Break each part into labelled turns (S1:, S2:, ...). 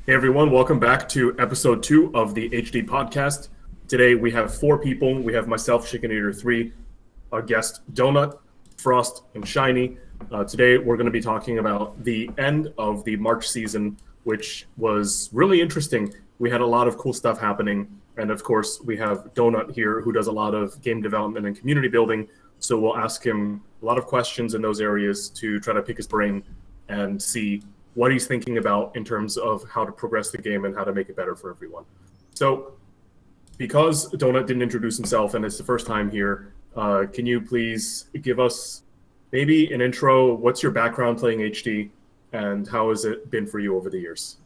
S1: Hey everyone, welcome back to episode 2 of the HD podcast. Today we have 4 people. We have myself, Chicken Eater 3, our guest Donut, Frost, and Shiny. Today we're going to be talking about the end of the March season, which was really interesting. We had a lot of cool stuff happening, and of course we have Donut here who does a lot of game development and community building, so we'll ask him a lot of questions in those areas to try to pick his brain and see what he's thinking about in terms of how to progress the game and how to make it better for everyone. So, because Donut didn't introduce himself and it's the first time here, can you please give us maybe an intro? What's your background playing HD, and how has it been for you over the years?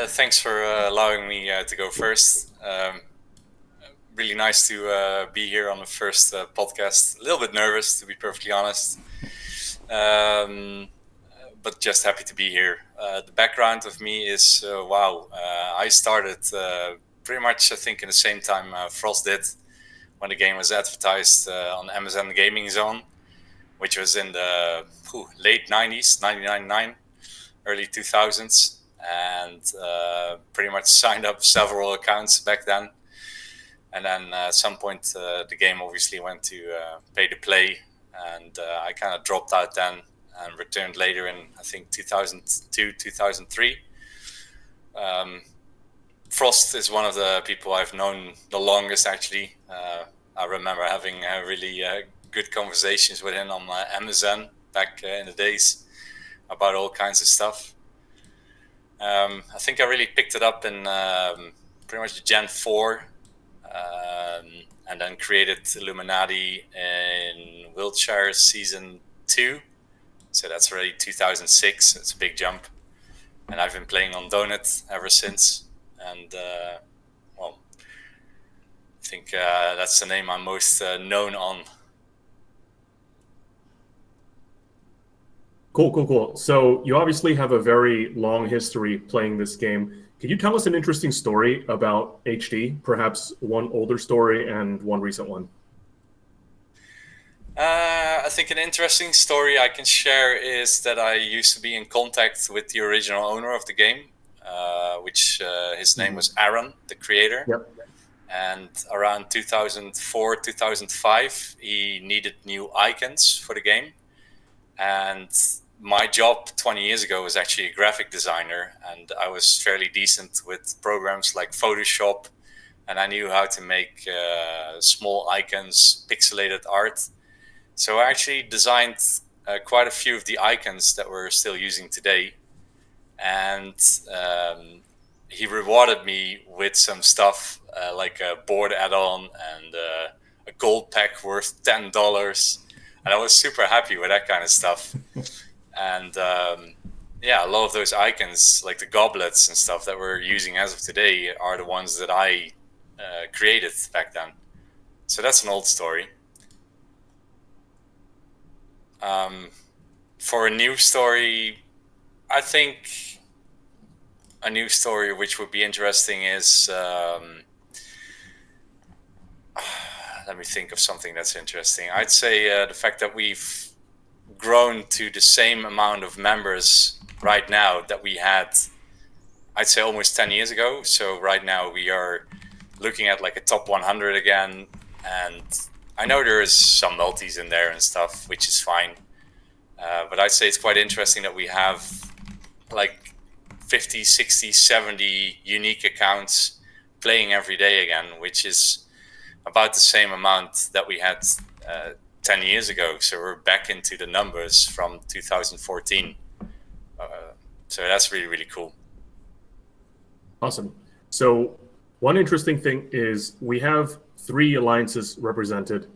S2: Thanks for allowing me to go first. Really nice to be here on the first podcast. A little bit nervous, to be perfectly honest. But just happy to be here. The background of me is, I started pretty much, I think, in the same time Frost did, when the game was advertised on Amazon Gaming Zone, which was in the late 90s, 1999, early 2000s, and pretty much signed up several accounts back then. And then at some point, the game obviously went to pay to play, and I kind of dropped out then and returned later in, I think, 2002, 2003. Frost is one of the people I've known the longest, actually. I remember having really good conversations with him on Amazon back in the days about all kinds of stuff. I think I really picked it up in pretty much Gen 4, and then created Illuminati in Wiltshire Season 2. So that's already 2006. It's a big jump. And I've been playing on Donut ever since. And, I think that's the name I'm most known on.
S1: Cool. So you obviously have a very long history playing this game. Can you tell us an interesting story about HD? Perhaps one older story and one recent one.
S2: I think an interesting story I can share is that I used to be in contact with the original owner of the game, which his name was Aaron, the creator.
S1: Yep.
S2: And around 2004, 2005, he needed new icons for the game. And my job 20 years ago was actually a graphic designer, and I was fairly decent with programs like Photoshop, and I knew how to make small icons, pixelated art. So I actually designed quite a few of the icons that we're still using today, and he rewarded me with some stuff like a board add-on and a gold pack worth $10. And I was super happy with that kind of stuff. And a lot of those icons, like the goblets and stuff that we're using as of today, are the ones that I created back then. So that's an old story. For a new story, I think a new story which would be interesting is... let me think of something that's interesting. I'd say the fact that we've grown to the same amount of members right now that we had, I'd say, almost 10 years ago. So right now we are looking at like a top 100 again. And I know there is some multis in there and stuff, which is fine. But I'd say it's quite interesting that we have like 50, 60, 70 unique accounts playing every day again, which is about the same amount that we had 10 years ago. So we're back into the numbers from 2014. So that's really, really cool.
S1: Awesome. So one interesting thing is we have 3 alliances represented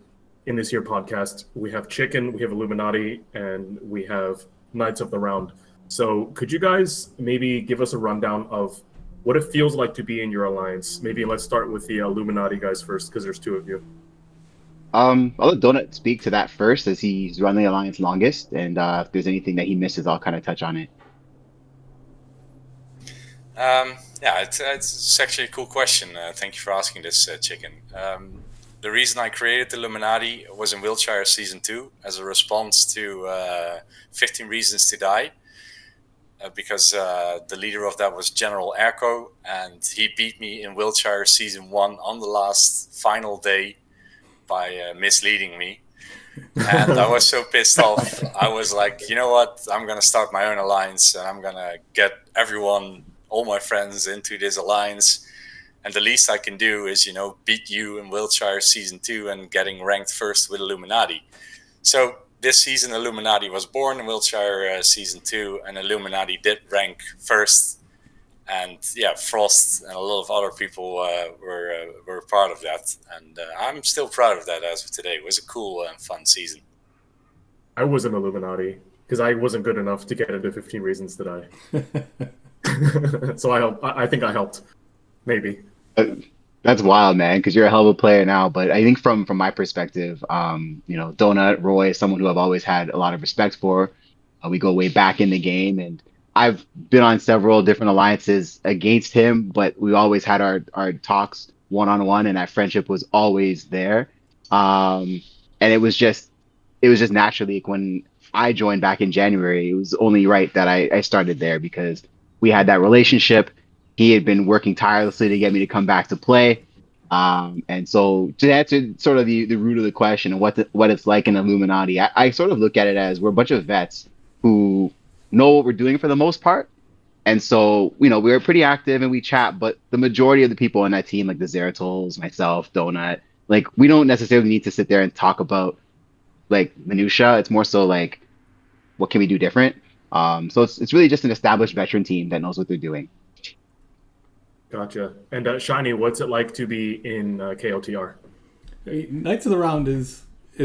S1: in this here podcast. We have Chicken, we have Illuminati, and we have Knights of the Round. So could you guys maybe give us a rundown of what it feels like to be in your alliance? Maybe let's start with the Illuminati guys first, because there's 2 of you.
S3: I'll let Donut speak to that first, as he's run the alliance longest, and if there's anything that he misses, I'll kind of touch on it.
S2: It's actually a cool question. Thank you for asking this, Chicken. The reason I created Illuminati was in Wiltshire Season 2 as a response to 15 Reasons to Die. because the leader of that was General Erko, and he beat me in Wiltshire Season 1 on the last final day by misleading me. And I was so pissed off. I was like, you know what? I'm going to start my own alliance, and I'm going to get everyone, all my friends, into this alliance. And the least I can do is, beat you in Wiltshire Season 2 and getting ranked first with Illuminati. So this season, Illuminati was born in Wiltshire Season 2, and Illuminati did rank first. And yeah, Frost and a lot of other people were part of that. And I'm still proud of that as of today. It was a cool and fun season.
S1: I was an Illuminati because I wasn't good enough to get into 15 Reasons to Die. So I think I helped. Maybe.
S3: That's wild, man, because you're a hell of a player now. But I think from my perspective, Donut, Roy is someone who I've always had a lot of respect for. We go way back in the game, and I've been on several different alliances against him, but we always had our talks one-on-one, and that friendship was always there. And it was just naturally when I joined back in January, it was only right that I started there because we had that relationship. He had been working tirelessly to get me to come back to play. And so to answer sort of the root of the question and what it's like in Illuminati, I sort of look at it as we're a bunch of vets who know what we're doing for the most part. And so, we're pretty active and we chat, but the majority of the people on that team, like the Zeratols, myself, Donut, like we don't necessarily need to sit there and talk about like minutia. It's more so like, what can we do different? So it's really just an established veteran team that knows what they're doing.
S1: Gotcha. And Shiny, what's it like to be in KOTR?
S4: Knights of the Round is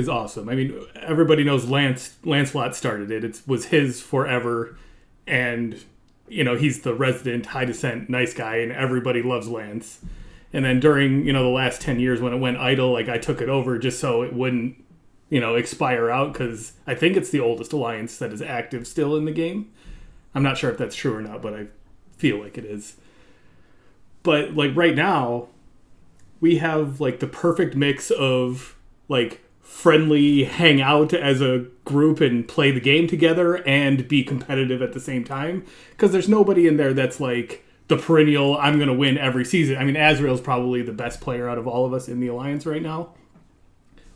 S4: awesome. I mean, everybody knows Lancelot started it. It was his forever, and he's the resident high descent nice guy, and everybody loves Lance. And then during the last 10 years when it went idle, like I took it over just so it wouldn't expire out, because I think it's the oldest alliance that is active still in the game. I'm not sure if that's true or not, but I feel like it is. But like right now, we have like the perfect mix of like friendly hang out as a group and play the game together and be competitive at the same time. Because there's nobody in there that's like the perennial, I'm going to win every season. I mean, Azrael's probably the best player out of all of us in the Alliance right now.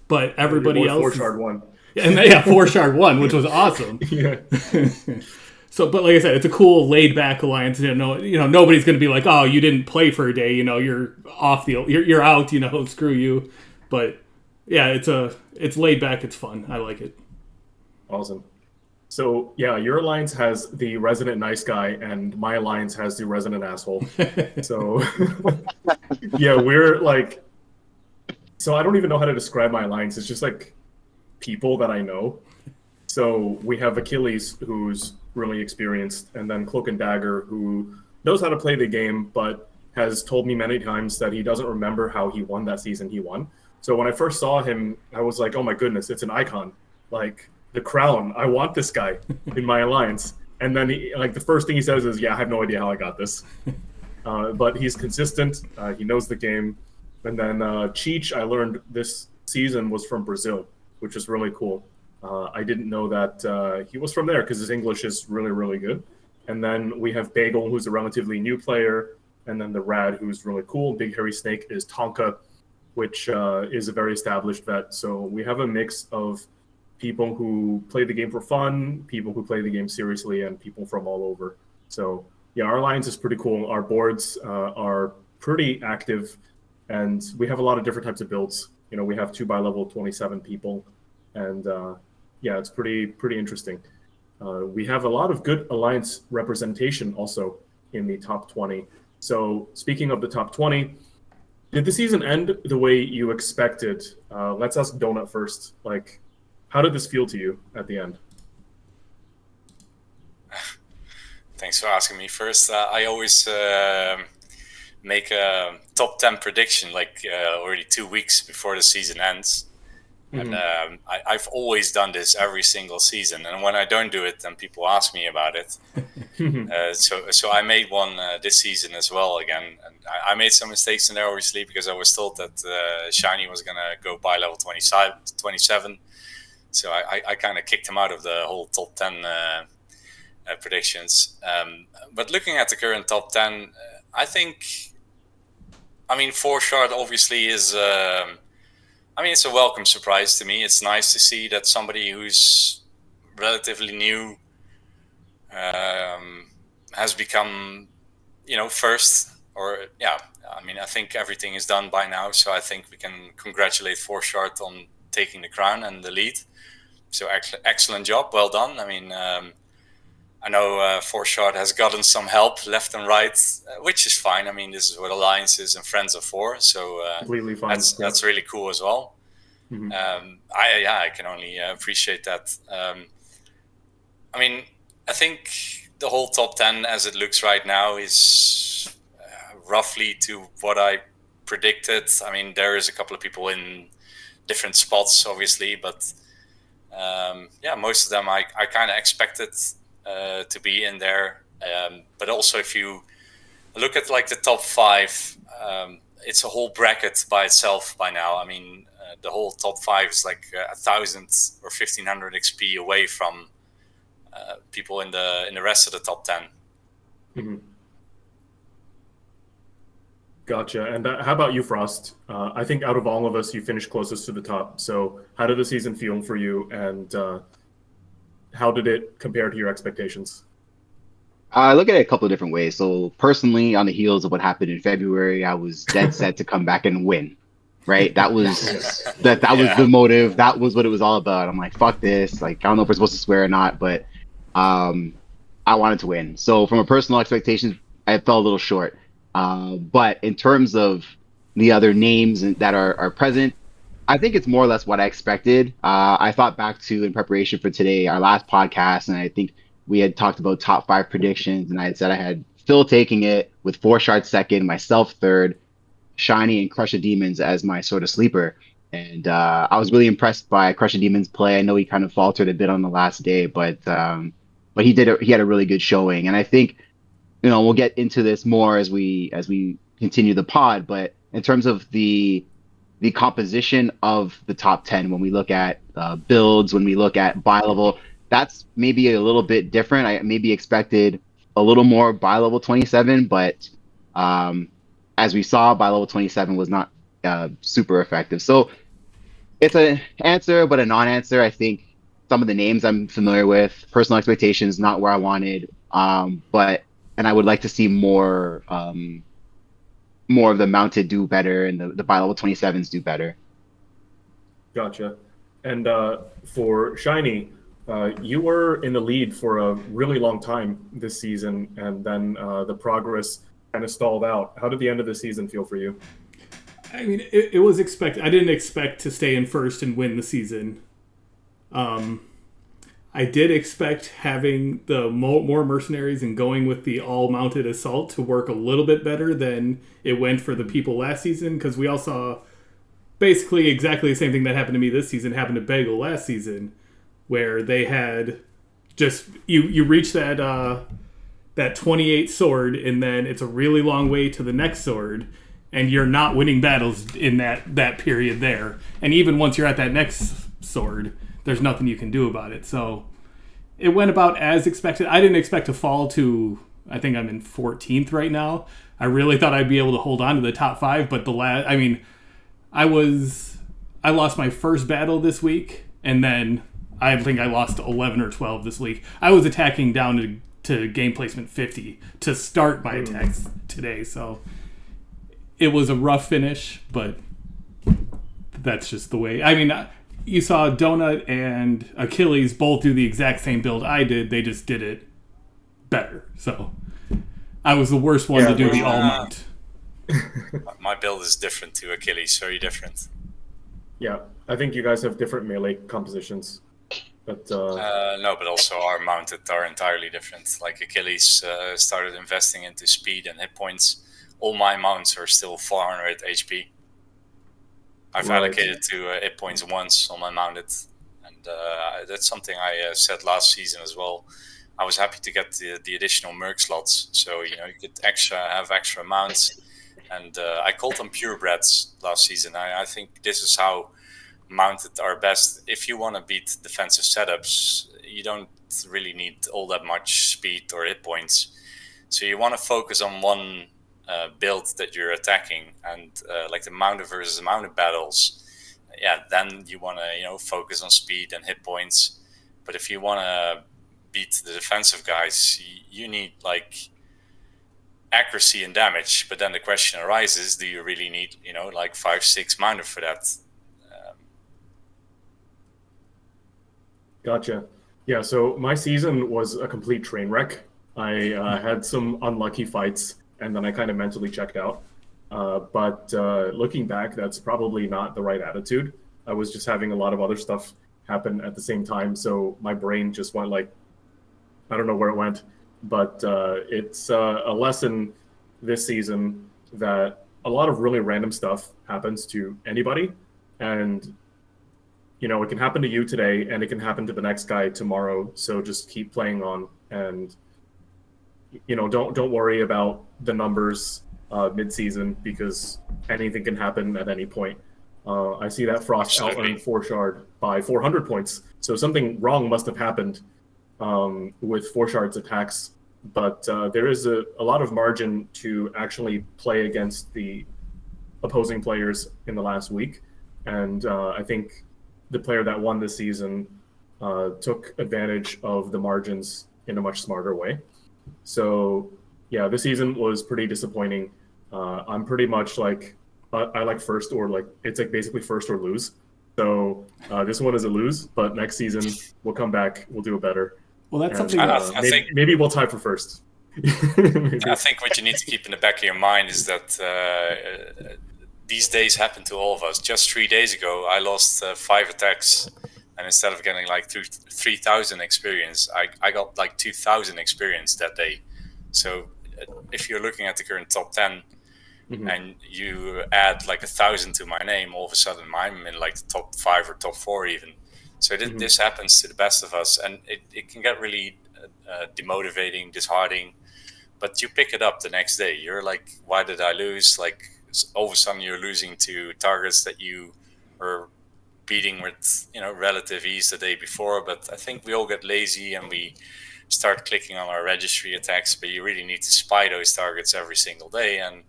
S4: But everybody else...
S1: 4-shard one.
S4: And 4-shard one, which was awesome. Yeah. So, but like I said, it's a cool, laid-back alliance. Nobody's going to be like, "Oh, you didn't play for a day. You're off you're out. Screw you." But yeah, it's laid back. It's fun. I like it.
S1: Awesome. So yeah, your alliance has the resident nice guy, and my alliance has the resident asshole. So yeah, we're like. So I don't even know how to describe my alliance. It's just like people that I know. So we have Achilles, who's really experienced, and then Cloak and Dagger, who knows how to play the game, but has told me many times that he doesn't remember how he won that season he won. So when I first saw him, I was like, oh my goodness, it's an icon. Like, the crown, I want this guy in my alliance. And then the first thing he says is, yeah, I have no idea how I got this. But he's consistent, he knows the game. And then Cheech, I learned this season was from Brazil, which is really cool. I didn't know that he was from there because his English is really, really good. And then we have Bagel, who's a relatively new player. And then the Rad, who's really cool. Big Hairy Snake is Tonka, which is a very established vet. So we have a mix of people who play the game for fun, people who play the game seriously, and people from all over. So yeah, our alliance is pretty cool. Our boards are pretty active, and we have a lot of different types of builds. We have 2 by level 27 people, and yeah, it's pretty interesting. We have a lot of good alliance representation also in the top 20. So speaking of the top 20, did the season end the way you expected? Let's ask Donut first. Like, how did this feel to you at the end?
S2: Thanks for asking me first. I always make a top 10 prediction already 2 weeks before the season ends. Mm-hmm. And I've always done this every single season. And when I don't do it, then people ask me about it. So I made one this season as well again. And I made some mistakes in there, obviously, because I was told that Shiny was going to go by level 27. So I kind of kicked him out of the whole top 10 predictions. But looking at the current top 10, I think, 4-shard obviously is, it's a welcome surprise to me. It's nice to see that somebody who's relatively new has become, first. I think everything is done by now, so I think we can congratulate 4-shard on taking the crown and the lead. So excellent job, well done. I know 4-shard has gotten some help left and right, which is fine. This is what alliances and friends are for. So
S1: completely fine.
S2: That's really cool as well.
S1: Mm-hmm.
S2: I can only appreciate that. I think the whole top 10 as it looks right now is roughly to what I predicted. There is a couple of people in different spots, obviously, but most of them I kind of expected to be in there. But also, if you look at like the top 5, it's a whole bracket by itself by now. The whole top 5 is like 1,000 or 1,500 XP away from people in the rest of the top 10.
S1: Mm-hmm. Gotcha. And how about you, Frost? I think out of all of us, you finished closest to the top. So how did the season feel for you, and how did it compare to your expectations?
S3: I look at it a couple of different ways. So personally, on the heels of what happened in February, I was dead set to come back and win. Right? That was that was the motive. That was what it was all about. I'm like, fuck this. Like, I don't know if we're supposed to swear or not, but I wanted to win. So from a personal expectation, I fell a little short. But in terms of the other names that are present, I think it's more or less what I expected. I thought back to, in preparation for today, our last podcast, and I think we had talked about top 5 predictions, and I had said I had Phil taking it with 4-shard second, myself third, Shiny and Crush of Demons as my sort of sleeper. And I was really impressed by Crush of Demons' play. I know he kind of faltered a bit on the last day, but he had a really good showing. And I think, we'll get into this more as we continue the pod, but in terms of the composition of the top 10, when we look at builds, when we look at buy level, that's maybe a little bit different. I maybe expected a little more buy level 27, but as we saw, buy level 27 was not super effective. So it's an answer, but a non-answer. I think some of the names I'm familiar with, personal expectations, not where I wanted, and I would like to see more of the mounted do better and the buy level 27s do better.
S1: Gotcha. And for Shiny, you were in the lead for a really long time this season, and then the progress kind of stalled out. How did the end of the season feel for you?
S4: It was expected. I didn't expect to stay in first and win the season. I did expect having the more mercenaries and going with the all-mounted assault to work a little bit better than it went for the people last season, because we all saw basically exactly the same thing that happened to me this season happened to Bagel last season, where they had just you reach that 28 sword, and then it's a really long way to the next sword, and you're not winning battles in that period there. And even once you're at that next sword, there's nothing you can do about it. So it went about as expected. I didn't expect to fall to, I think I'm in 14th right now. I really thought I'd be able to hold on to the top 5, but I lost my first battle this week, and then I think I lost 11 or 12 this week. I was attacking down to game placement 50 to start my attacks today, so it was a rough finish, but that's just the way. You saw Donut and Achilles both do the exact same build I did. They just did it better. So I was the worst one to do the all-mount.
S2: My build is different to Achilles, very different.
S1: Yeah, I think you guys have different melee compositions. But
S2: no, but also our mounted are entirely different. Like Achilles started investing into speed and hit points. All my mounts are still 400 HP. I've allocated to hit points once on my mounted, and that's something I said last season as well. I was happy to get the additional merc slots, so you could have extra mounts, and I called them purebreds last season. I think this is how mounted are best. If you want to beat defensive setups, you don't really need all that much speed or hit points. So you want to focus on one build that you're attacking, and like the mounted versus mounted battles, then you want to focus on speed and hit points. But if you want to beat the defensive guys, you need like accuracy and damage. But then the question arises: do you really need 5-6 mounted for that?
S1: Gotcha. Yeah, so my season was a complete train wreck. I had some unlucky fights, and then I kind of mentally checked out. But looking back, that's probably not the right attitude. I was just having a lot of other stuff happen at the same time, so my brain just went like, I don't know where it went. But it's a lesson this season that a lot of really random stuff happens to anybody, and it can happen to you today, and it can happen to the next guy tomorrow. So just keep playing on, and don't worry about the numbers mid-season, because anything can happen at any point. I see that Frost out-earned Forshard by 400 points, so something wrong must have happened with Forshard's attacks. But there is a lot of margin to actually play against the opposing players in the last week, and I think the player that won this season took advantage of the margins in a much smarter way. So yeah, this season was pretty disappointing. I'm pretty much like, I like first, or like, it's like basically first or lose. So this one is a lose, but next season we'll come back, we'll do it better.
S4: Well, that's
S1: And,
S4: something
S2: I think
S1: maybe we'll tie for first.
S2: I think what you need to keep in the back of your mind is that these days happen to all of us. Just 3 days ago, I lost 5 attacks, and instead of getting like 3,000 experience, I got like 2,000 experience that day. So if you're looking at the current top 10, and you add like 1,000 to my name, all of a sudden I'm in like the top 5 or top 4 even. So this happens to the best of us, and it can get really demotivating, disheartening. But you pick it up the next day. You're like, why did I lose? Like, all of a sudden you're losing to targets that you were beating with relative ease the day before. But I think we all get lazy and we start clicking on our registry attacks. But you really need to spy those targets every single day, and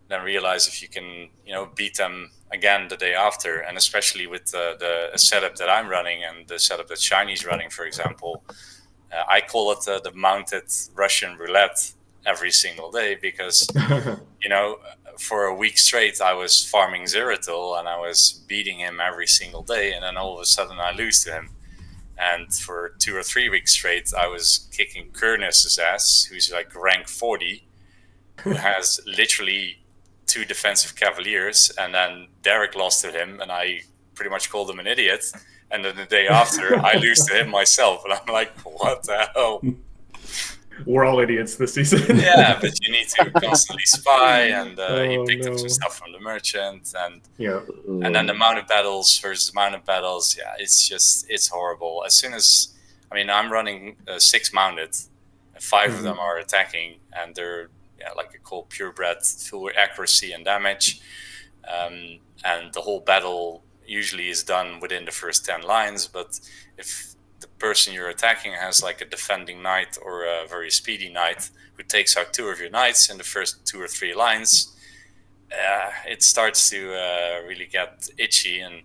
S2: then realize if you can beat them again the day after. And especially with the setup that I'm running and the setup that Shiny's running, for example, I call it the mounted Russian roulette every single day, because for a week straight I was farming Zeratul and I was beating him every single day, and then all of a sudden I lose to him. And for 2 or 3 weeks straight I was kicking Kurnus' ass, who's like rank 40, who has literally 2 defensive cavaliers, and then Derek lost to him and I pretty much called him an idiot, and then the day after I lose to him myself, and I'm like, what the hell?
S1: We're all idiots this season.
S2: Yeah, but you need to constantly spy, and you picked up some stuff from the merchant, and then the mounted battles versus mounted battles. Yeah, it's horrible. As soon as, I'm running 6 mounted, and 5 of them are attacking, and they're like I call purebred, full accuracy and damage, and the whole battle usually is done within the first 10 lines. But if the person you're attacking has like a defending knight or a very speedy knight who takes out 2 of your knights in the first 2 or 3 lines, it starts to really get itchy, and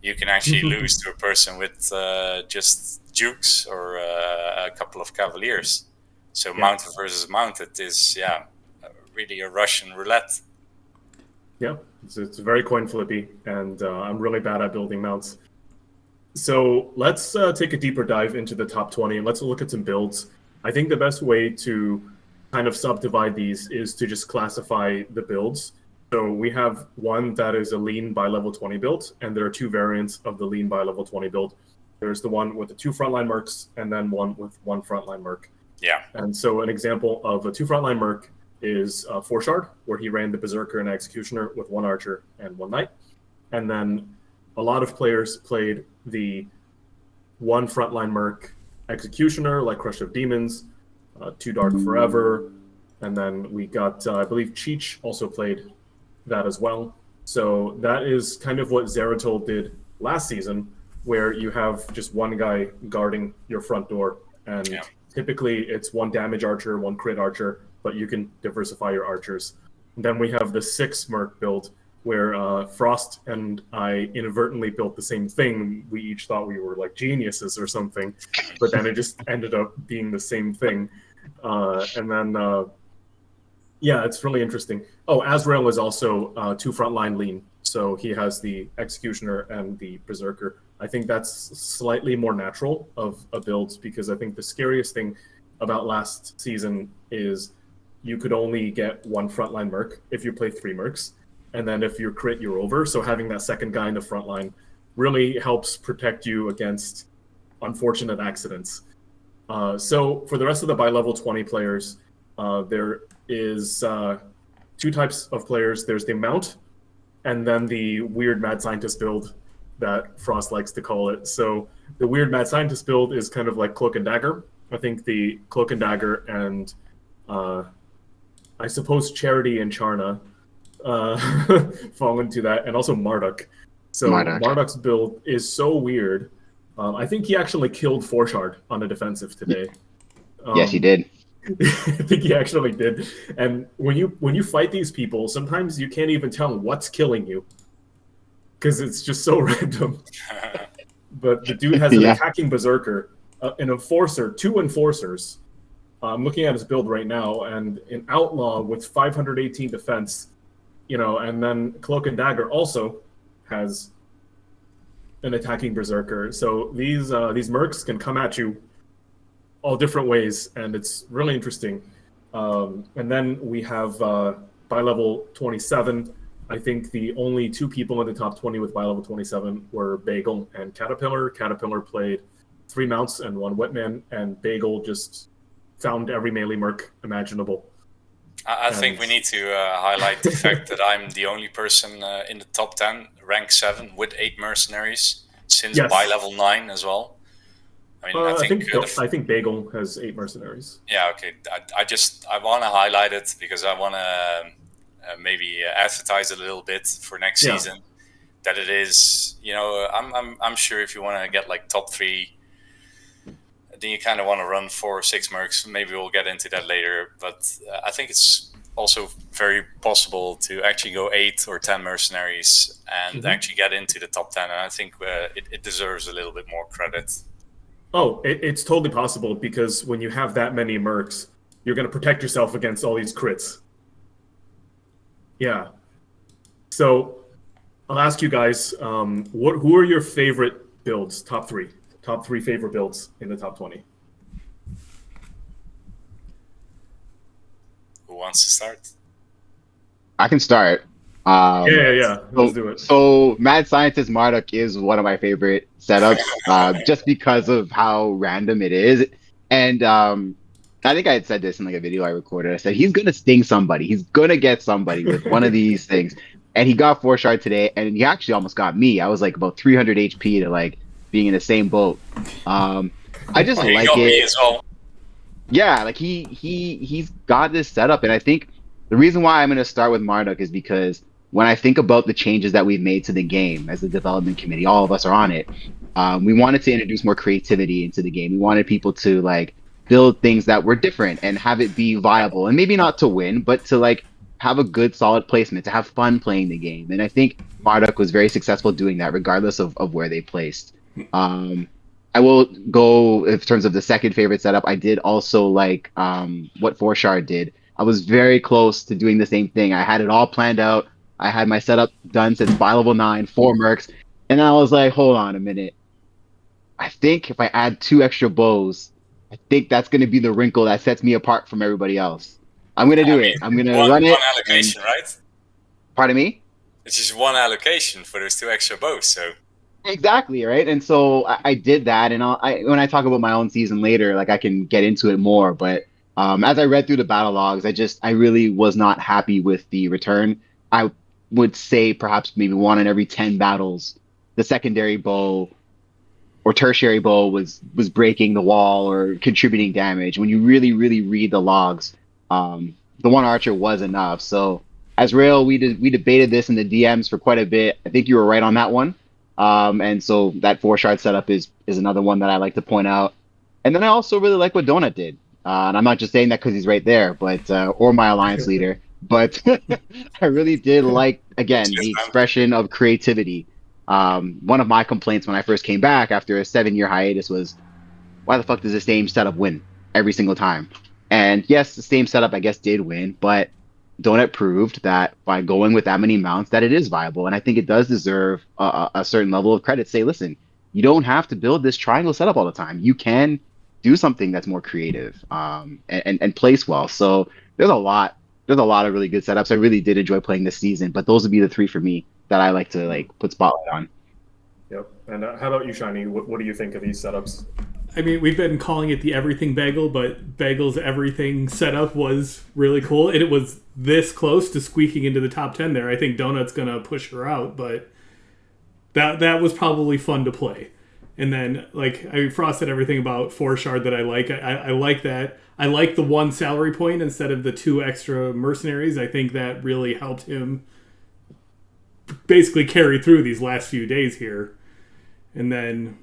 S2: you can actually lose to a person with just dukes or a couple of cavaliers. So mounted versus mounted is really a Russian roulette.
S1: Yeah, it's very coin flippy, and I'm really bad at building mounts. So let's take a deeper dive into the top 20, and let's look at some builds. I think the best way to kind of subdivide these is to just classify the builds. So we have one that is a lean by level 20 build, and there are 2 variants of the lean by level 20 build. There's the one with the 2 frontline mercs, and then one with 1 frontline merc.
S2: Yeah.
S1: And so an example of a 2 frontline merc is Forshard, where he ran the Berserker and Executioner with 1 Archer and 1 Knight. And then a lot of players played the 1 frontline merc Executioner, like Crush of Demons, 2 Dark Forever, and then we got, I believe Cheech also played that as well. So that is kind of what Zeratul did last season, where you have just one guy guarding your front door, and typically it's one damage archer, one crit archer, but you can diversify your archers. And then we have the 6 Merc build, where Frost and I inadvertently built the same thing. We each thought we were like geniuses or something, but then it just ended up being the same thing. And then, yeah, it's really interesting. Oh, Azrael is also 2 frontline lean, so he has the Executioner and the Berserker. I think that's slightly more natural of a build, because I think the scariest thing about last season is you could only get 1 frontline Merc if you play 3 Mercs. And then if you're crit, you're over. So having that second guy in the front line really helps protect you against unfortunate accidents. So for the rest of the bi-level 20 players, there is 2 types of players. There's the Mount, and then the weird Mad Scientist build that Frost likes to call it. So the weird Mad Scientist build is kind of like Cloak and Dagger. I think the Cloak and Dagger and I suppose Charity and Charna fall into that, and also Marduk. So Marduk's build is so weird. I think he actually killed Forshard on a defensive today.
S3: Yes, he did.
S1: I think he actually did. And when you fight these people, sometimes you can't even tell what's killing you, because it's just so random. But the dude has an attacking berserker, an enforcer, 2 enforcers. I'm looking at his build right now, and an outlaw with 518 defense. And then Cloak and Dagger also has an attacking berserker. So these mercs can come at you all different ways, and it's really interesting. And then we have by level 27. I think the only 2 people in the top 20 with by level 27 were Bagel and Caterpillar. Caterpillar played 3 mounts and 1 Whitman, and Bagel just found every melee merc imaginable.
S2: I think we need to highlight the fact that I'm the only person in the top 10, rank 7, with 8 mercenaries since by level 9 as well. I mean,
S1: I think Bagel has 8 mercenaries.
S2: Yeah, okay. I want to highlight it because I want to maybe advertise a little bit for next season. That it is, I'm sure if you want to get like top 3. Then you kind of want to run 4 or 6 mercs. Maybe we'll get into that later. But I think it's also very possible to actually go 8 or 10 mercenaries and actually get into the top 10. And I think it deserves a little bit more credit.
S1: Oh, it's totally possible, because when you have that many mercs, you're going to protect yourself against all these crits. Yeah. So I'll ask you guys, who are your favorite builds, top 3? Top 3 favorite builds in the top 20.
S2: Who wants to start?
S3: I can start.
S1: Yeah. Let's do it.
S3: So Mad Scientist Marduk is one of my favorite setups, just because of how random it is. And I think I had said this in like a video I recorded. I said, he's going to sting somebody. He's going to get somebody with one of these things. And he got 4-shard today, and he actually almost got me. I was like about 300 HP to like being in the same boat. I just like it. Me as well. Yeah, like he's got this setup, and I think the reason why I'm going to start with Marduk is because when I think about the changes that we've made to the game as the development committee, all of us are on it. We wanted to introduce more creativity into the game. We wanted people to like build things that were different and have it be viable, and maybe not to win, but to like have a good solid placement, to have fun playing the game. And I think Marduk was very successful doing that, regardless of where they placed. I will go in terms of the second favorite setup. I did also like what 4-shard did. I was very close to doing the same thing. I had it all planned out. I had my setup done since by level 9, 4 mercs, and I was like, hold on a minute. I think if I add 2 extra bows, I think that's going to be the wrinkle that sets me apart from everybody else. I'm going to do it. I'm going to run it.
S2: One allocation, right?
S3: Pardon me?
S2: It's just 1 allocation for those 2 extra bows, so...
S3: Exactly, right? And so I did that, and when I talk about my own season later, like I can get into it more, but as I read through the battle logs, I really was not happy with the return. I would say perhaps maybe 1 in every 10 battles, the secondary bow or tertiary bow was breaking the wall or contributing damage. When you really, really read the logs, the 1 archer was enough. So as Rail, we debated this in the DMs for quite a bit. I think you were right on that one. And so that 4 shard setup is another one that I like to point out. And then I also really like what Donut did. And I'm not just saying that because he's right there, but or my alliance leader, but I really did like again the
S2: Cheers, man.
S3: expression of creativity. One of my complaints when I first came back after a 7 year hiatus was, why the fuck does the same setup win every single time? And yes, the same setup I guess did win, but Donut proved that by going with that many mounts that it is viable, and I think it does deserve a certain level of credit. Say, listen, you don't have to build this triangle setup all the time. You can do something that's more creative, and place well. So there's a lot of really good setups. I really did enjoy playing this season, but those would be the three for me that I like to like put spotlight on.
S1: Yep. And how about you, Shiny? What do you think of these setups?
S4: I mean, we've been calling it the everything bagel, but Bagel's everything setup was really cool, and it was this close to squeaking into the top 10 there. I think Donut's gonna push her out, but that was probably fun to play. And then, like, I frosted everything about 4 shard that I like. I like that. I like the 1 salary point instead of the 2 extra mercenaries. I think that really helped him basically carry through these last few days here. And then,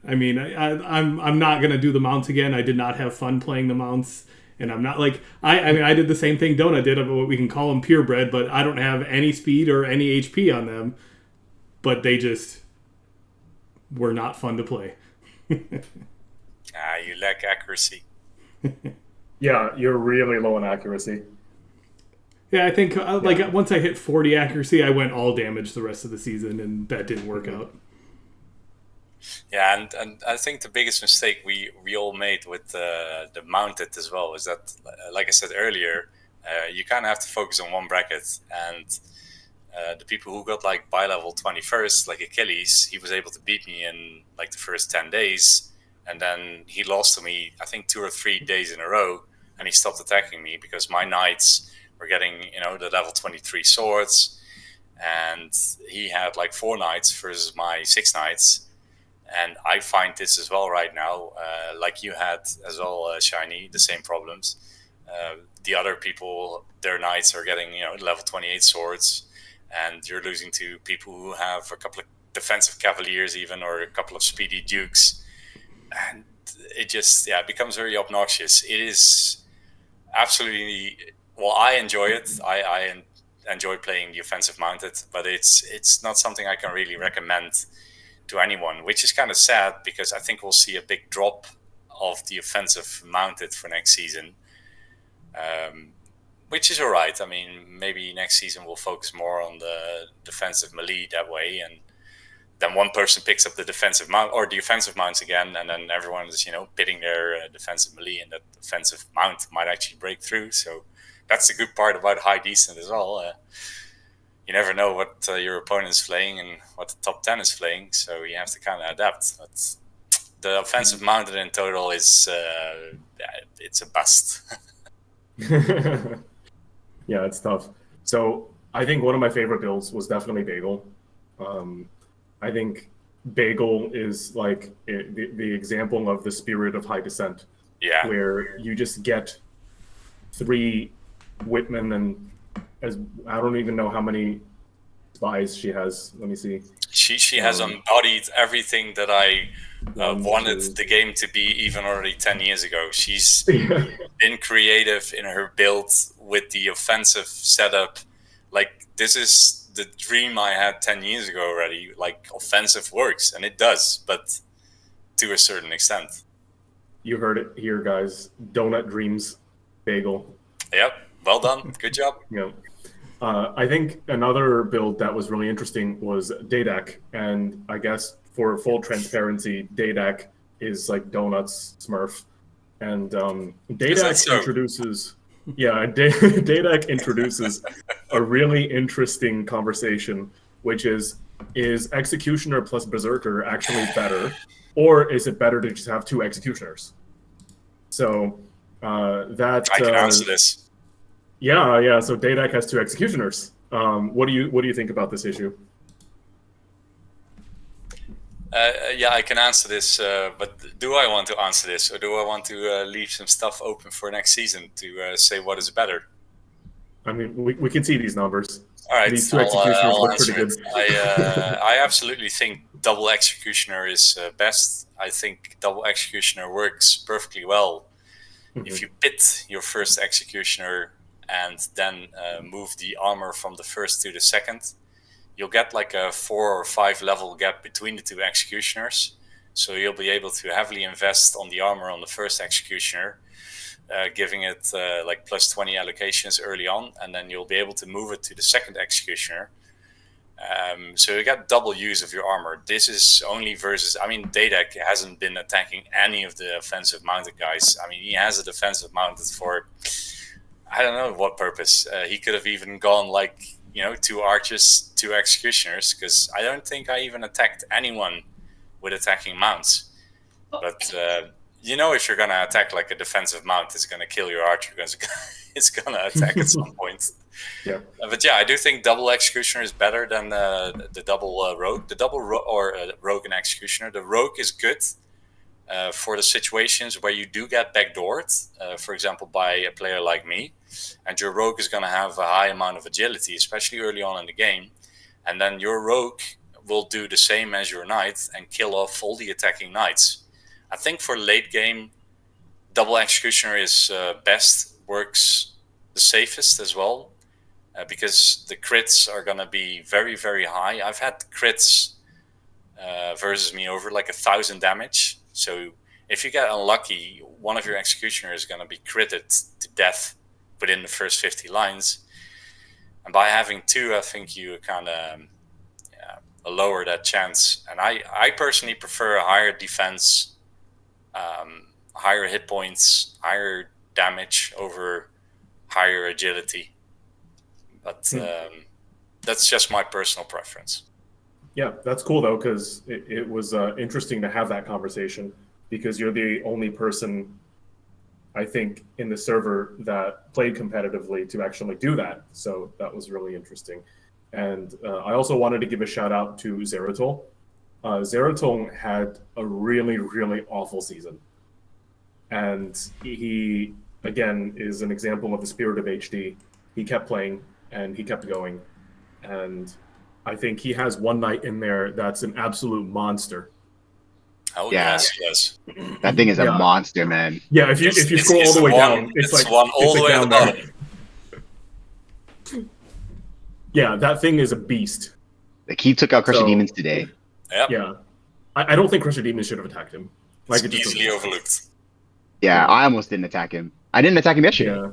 S4: I mean, I'm not gonna do the mounts again. I did not have fun playing the mounts, and I'm not like I mean I did the same thing Donut did of what we can call them purebred, but I don't have any speed or any HP on them. But they just were not fun to play.
S2: You lack accuracy.
S1: Yeah, you're really low in accuracy.
S4: Yeah, I think like once I hit 40 accuracy, I went all damage the rest of the season, and that didn't work out.
S2: Yeah, and I think the biggest mistake we all made with the mounted as well is that, like I said earlier, you kind of have to focus on one bracket. And the people who got like by level 21st, like Achilles, he was able to beat me in like the first 10 days. And then he lost to me, I think 2 or 3 days in a row. And he stopped attacking me because my knights were getting, the level 23 swords. And he had like 4 knights versus my 6 knights. And I find this as well right now, like you had as well, Shiny, the same problems. The other people, their knights are getting, level 28 swords, and you're losing to people who have a couple of defensive cavaliers even, or a couple of speedy dukes. And it just, becomes very obnoxious. It is absolutely, well, I enjoy it. I enjoy playing the offensive mounted, but it's not something I can really recommend to anyone, which is kind of sad because I think we'll see a big drop of the offensive mounted for next season, which is all right. I mean, maybe next season we'll focus more on the defensive melee that way, and then one person picks up the defensive mount or the offensive mounts again, and then everyone is, pitting their defensive melee, and that defensive mount might actually break through. So that's the good part about high decent as well. You never know what your opponent's playing and what the top 10 is playing, so you have to kind of adapt. But the offensive mounted in total is it's a bust.
S1: Yeah, it's tough. So I think one of my favorite builds was definitely Bagel. I think Bagel is like the example of the spirit of high descent.
S2: Yeah.
S1: Where you just get 3 Whitman and I don't even know how many spies she has. Let me see.
S2: She has embodied everything that I wanted the game to be even already 10 years ago. She's been creative in her build with the offensive setup. Like, this is the dream I had 10 years ago already. Like, offensive works, and it does, but to a certain extent.
S1: You heard it here, guys. Donut Dreams Bagel.
S2: Yep. Well done. Good job.
S1: Yeah. I think another build that was really interesting was Dadak. And I guess for full transparency, Dadak is like Donut's Smurf. And Dadak introduces... Yeah, Dadak introduces a really interesting conversation, which is Executioner plus Berserker actually better? Or is it better to just have 2 Executioners? So that...
S2: I can answer this.
S1: Yeah. So Dadak has 2 Executioners. What do you think about this issue?
S2: I can answer this, but do I want to answer this, or do I want to leave some stuff open for next season to say what is better?
S1: I mean, we can see these numbers.
S2: All right,
S1: These two executioners
S2: I'll
S1: look pretty
S2: answer
S1: good.
S2: it. I absolutely think double executioner is best. I think double executioner works perfectly well if you pit your first executioner and then move the armor from the first to the second. You'll get like a 4 or 5 level gap between the two executioners. So you'll be able to heavily invest on the armor on the first executioner, giving it like plus 20 allocations early on, and then you'll be able to move it to the second executioner. So you get double use of your armor. This is only versus, I mean, Dadek hasn't been attacking any of the offensive mounted guys. I mean, he has a defensive mounted for, I don't know what purpose. He could have even gone like, 2 archers, 2 executioners, because I don't think I even attacked anyone with attacking mounts. But if you're going to attack like a defensive mount, it's going to kill your archer because it's going to attack at some point.
S1: Yeah.
S2: But yeah, I do think double executioner is better than the double rogue. The double rogue and executioner. The rogue is good for the situations where you do get backdoored, for example, by a player like me, and your rogue is going to have a high amount of agility, especially early on in the game, and then your rogue will do the same as your knight and kill off all the attacking knights. I think for late game, double executioner is best, works the safest as well, because the crits are going to be very, very high. I've had crits versus me over like 1,000 damage. So if you get unlucky, one of your executioners is going to be critted to death within the first 50 lines. And by having 2, I think you kind of lower that chance. And I personally prefer a higher defense, higher hit points, higher damage over higher agility. But that's just my personal preference.
S1: Yeah, that's cool though, because it was interesting to have that conversation, because you're the only person, I think, in the server that played competitively to actually do that. So that was really interesting. And I also wanted to give a shout out to Zeratol. Zeratol had a really, really awful season. And he, again, is an example of the spirit of HD. He kept playing and he kept going. And I think he has one knight in there that's an absolute monster.
S2: Oh,
S3: Yeah.
S2: yes.
S3: That thing is a
S1: Yeah.
S3: monster, man.
S1: Yeah, if you scroll all the way down, it's like
S2: one all the way
S1: down
S2: at the
S1: there.
S2: bottom.
S1: Yeah, that thing is a beast.
S3: Like, he took out Crusher
S1: So-
S3: Demons today.
S2: Yep.
S1: Yeah, I don't think Crusher Demons should have attacked him. Like,
S2: It's
S1: it just
S2: easily
S1: doesn't-
S2: overlooked.
S3: Yeah,
S1: Yeah.
S3: I almost didn't attack him. I didn't attack him yesterday.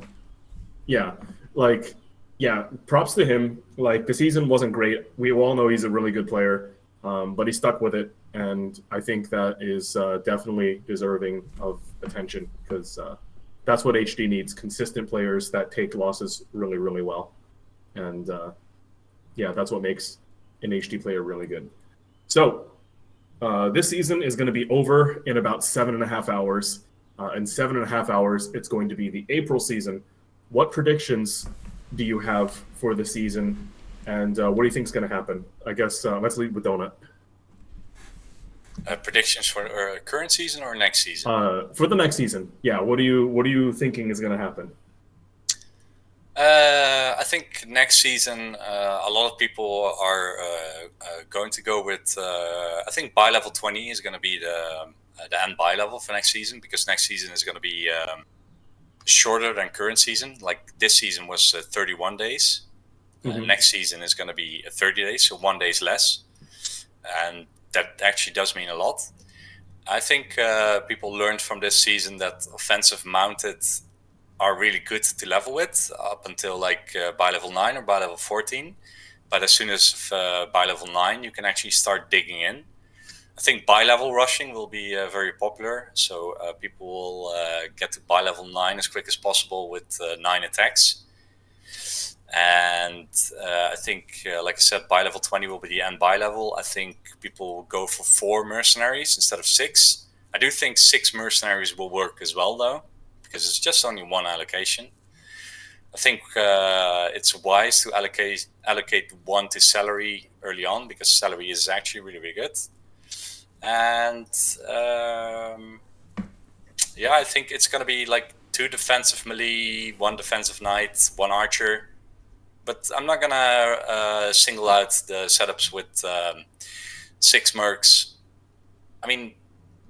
S1: Yeah, props to him. Like, the season wasn't great. We all know he's a really good player, but he stuck with it, and I think that is definitely deserving of attention, because that's what HD needs: consistent players that take losses really, really well. And that's what makes an HD player really good. So this season is going to be over in about 7.5 hours. In 7.5 hours, it's going to be the April season. What predictions do you have for the season, and what do you think is going to happen? I guess let's lead with Donut.
S2: Predictions for current season or next season?
S1: For the next season, yeah. What are you thinking is going to happen?
S2: I think next season, a lot of people are going to go with. I think buy level 20 is going to be the end buy level for next season, because next season is going to be shorter than current season. Like this season was 31 days. Next season is going to be 30 days, so 1 day less, and that actually does mean a lot. I think people learned from this season that offensive mounted are really good to level with up until like by level 9 or by level 14. But as soon as by level 9, you can actually start digging in. I think bi-level rushing will be very popular. So people will get to bi-level 9 as quick as possible with 9 attacks. And I think, like I said, bi-level 20 will be the end bi-level. I think people will go for 4 mercenaries instead of 6. I do think 6 mercenaries will work as well, though, because it's just only 1 allocation. I think it's wise to allocate 1 to salary early on, because salary is actually really, really good. And I think it's going to be like 2 defensive melee, 1 defensive knight, 1 archer. but I'm not gonna single out the setups with 6 mercs. I mean,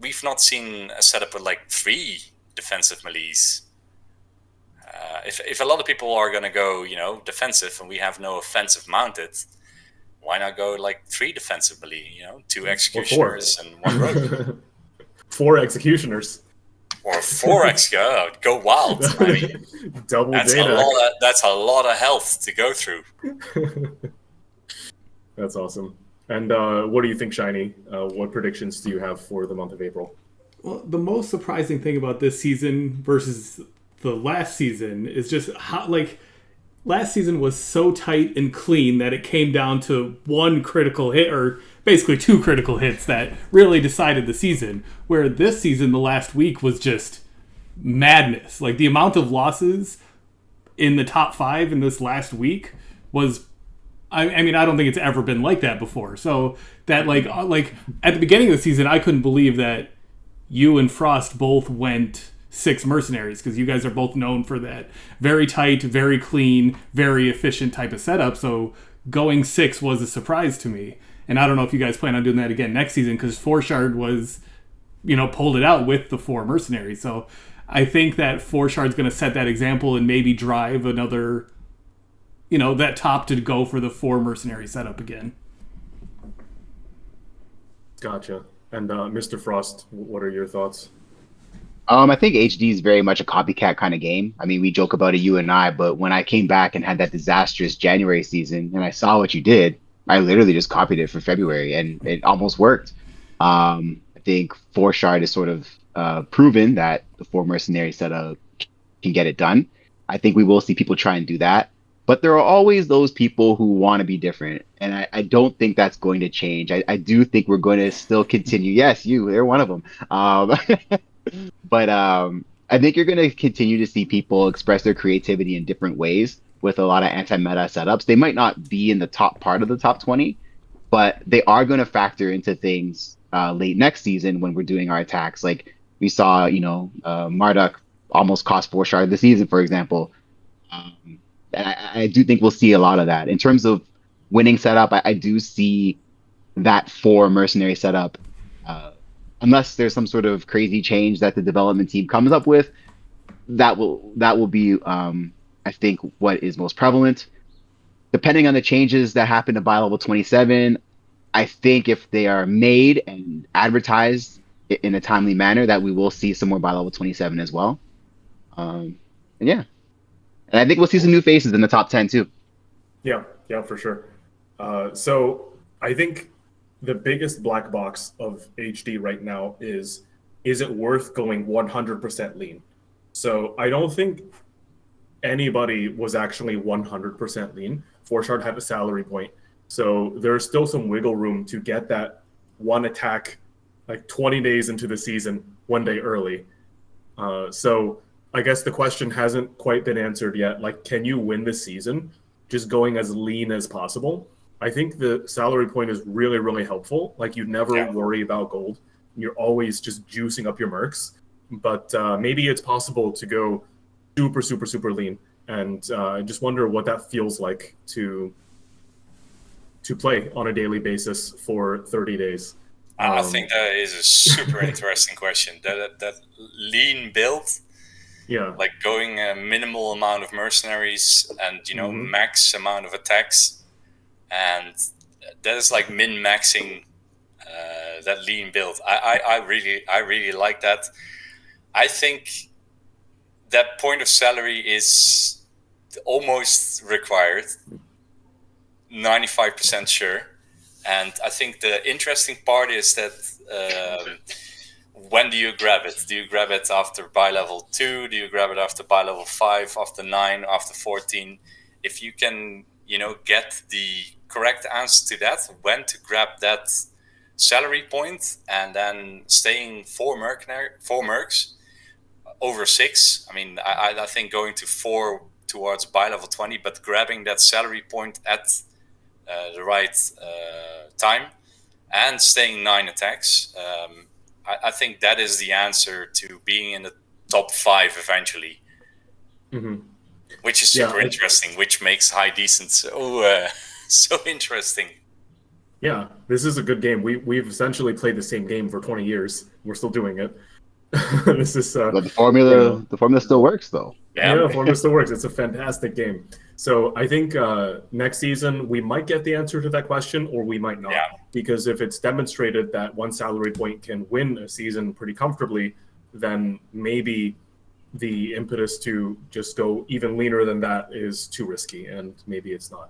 S2: we've not seen a setup with like 3 defensive melees. If a lot of people are gonna go, defensive, and we have no offensive mounted, why not go like 3 defensive melee? 2 executioners and 1 rogue.
S1: 4 executioners.
S2: Or 4 executioners. Go wild. I mean,
S1: double
S2: that's
S1: data.
S2: That's a lot of health to go through.
S1: That's awesome. And what do you think, Shiny? What predictions do you have for the month of April?
S4: Well, the most surprising thing about this season versus the last season is just how, last season was so tight and clean that it came down to 1 critical hit, or basically 2 critical hits, that really decided the season. Where this season, the last week, was just madness. Like, the amount of losses in the top 5 in this last week was, I mean, I don't think it's ever been like that before. So that, like at the beginning of the season, I couldn't believe that you and Frost both went 6 mercenaries, because you guys are both known for that very tight, very clean, very efficient type of setup. So going 6 was a surprise to me. And I don't know if you guys plan on doing that again next season, because Forshard was, pulled it out with the 4 mercenaries. So I think that Forshard's going to set that example and maybe drive another, that top to go for the 4 mercenary setup again.
S1: Gotcha. And Mr. Frost, what are your thoughts?
S3: I think HD is very much a copycat kind of game. I mean, we joke about it, you and I, but when I came back and had that disastrous January season and I saw what you did, I literally just copied it for February, and it almost worked. I think Forshard is sort of proven that the 4 mercenary setup can get it done. I think we will see people try and do that. But there are always those people who want to be different. And I don't think that's going to change. I do think we're going to still continue. Yes, they're one of them. But I think you're going to continue to see people express their creativity in different ways with a lot of anti-meta setups. They might not be in the top part of the top 20, but they are going to factor into things late next season when we're doing our attacks. Like we saw, Marduk almost cost 4 shard this season, for example. And I do think we'll see a lot of that. In terms of winning setup, I do see that 4 mercenary setup, unless there's some sort of crazy change that the development team comes up with, that will be, I think, what is most prevalent. Depending on the changes that happen to buy level 27, I think if they are made and advertised in a timely manner, that we will see some more buy level 27 as well. And yeah. And I think we'll see some new faces in the top 10 too.
S1: Yeah, for sure. So I think the biggest black box of HD right now is it worth going 100% lean? So I don't think anybody was actually 100% lean. Forshard had a salary point. So there's still some wiggle room to get that 1 attack like 20 days into the season, 1 day early. So I guess the question hasn't quite been answered yet. Like, can you win this season just going as lean as possible? I think the salary point is really, really helpful. Like, you never worry about gold. You're always just juicing up your mercs. But maybe it's possible to go super, super, super lean. And I just wonder what that feels like to play on a daily basis for 30 days.
S2: I think that is a super interesting question. That lean build, like going a minimal amount of mercenaries and max amount of attacks, and that is like min maxing that lean build. I really like that. I think that point of salary is almost required, 95% sure. And I think the interesting part is that when do you grab it? Do you grab it after buy level 2? Do you grab it after buy level 5, after 9, after 14? If you can, get the correct answer to that, when to grab that salary point, and then staying 4 mercs over 6. I mean, I think going to 4 towards buy level 20, but grabbing that salary point at the right time and staying 9 attacks. I think that is the answer to being in the top 5 eventually.
S1: Mm-hmm.
S2: which is super interesting, which makes high decent so interesting.
S1: Yeah, this is a good game. We've essentially played the same game for 20 years. We're still doing it. This is
S3: But the formula still works though.
S1: Yeah, the formula still works. It's a fantastic game. So I think next season we might get the answer to that question, or we might not.
S2: Yeah.
S1: Because if it's demonstrated that one salary point can win a season pretty comfortably, then maybe the impetus to just go even leaner than that is too risky, and maybe it's not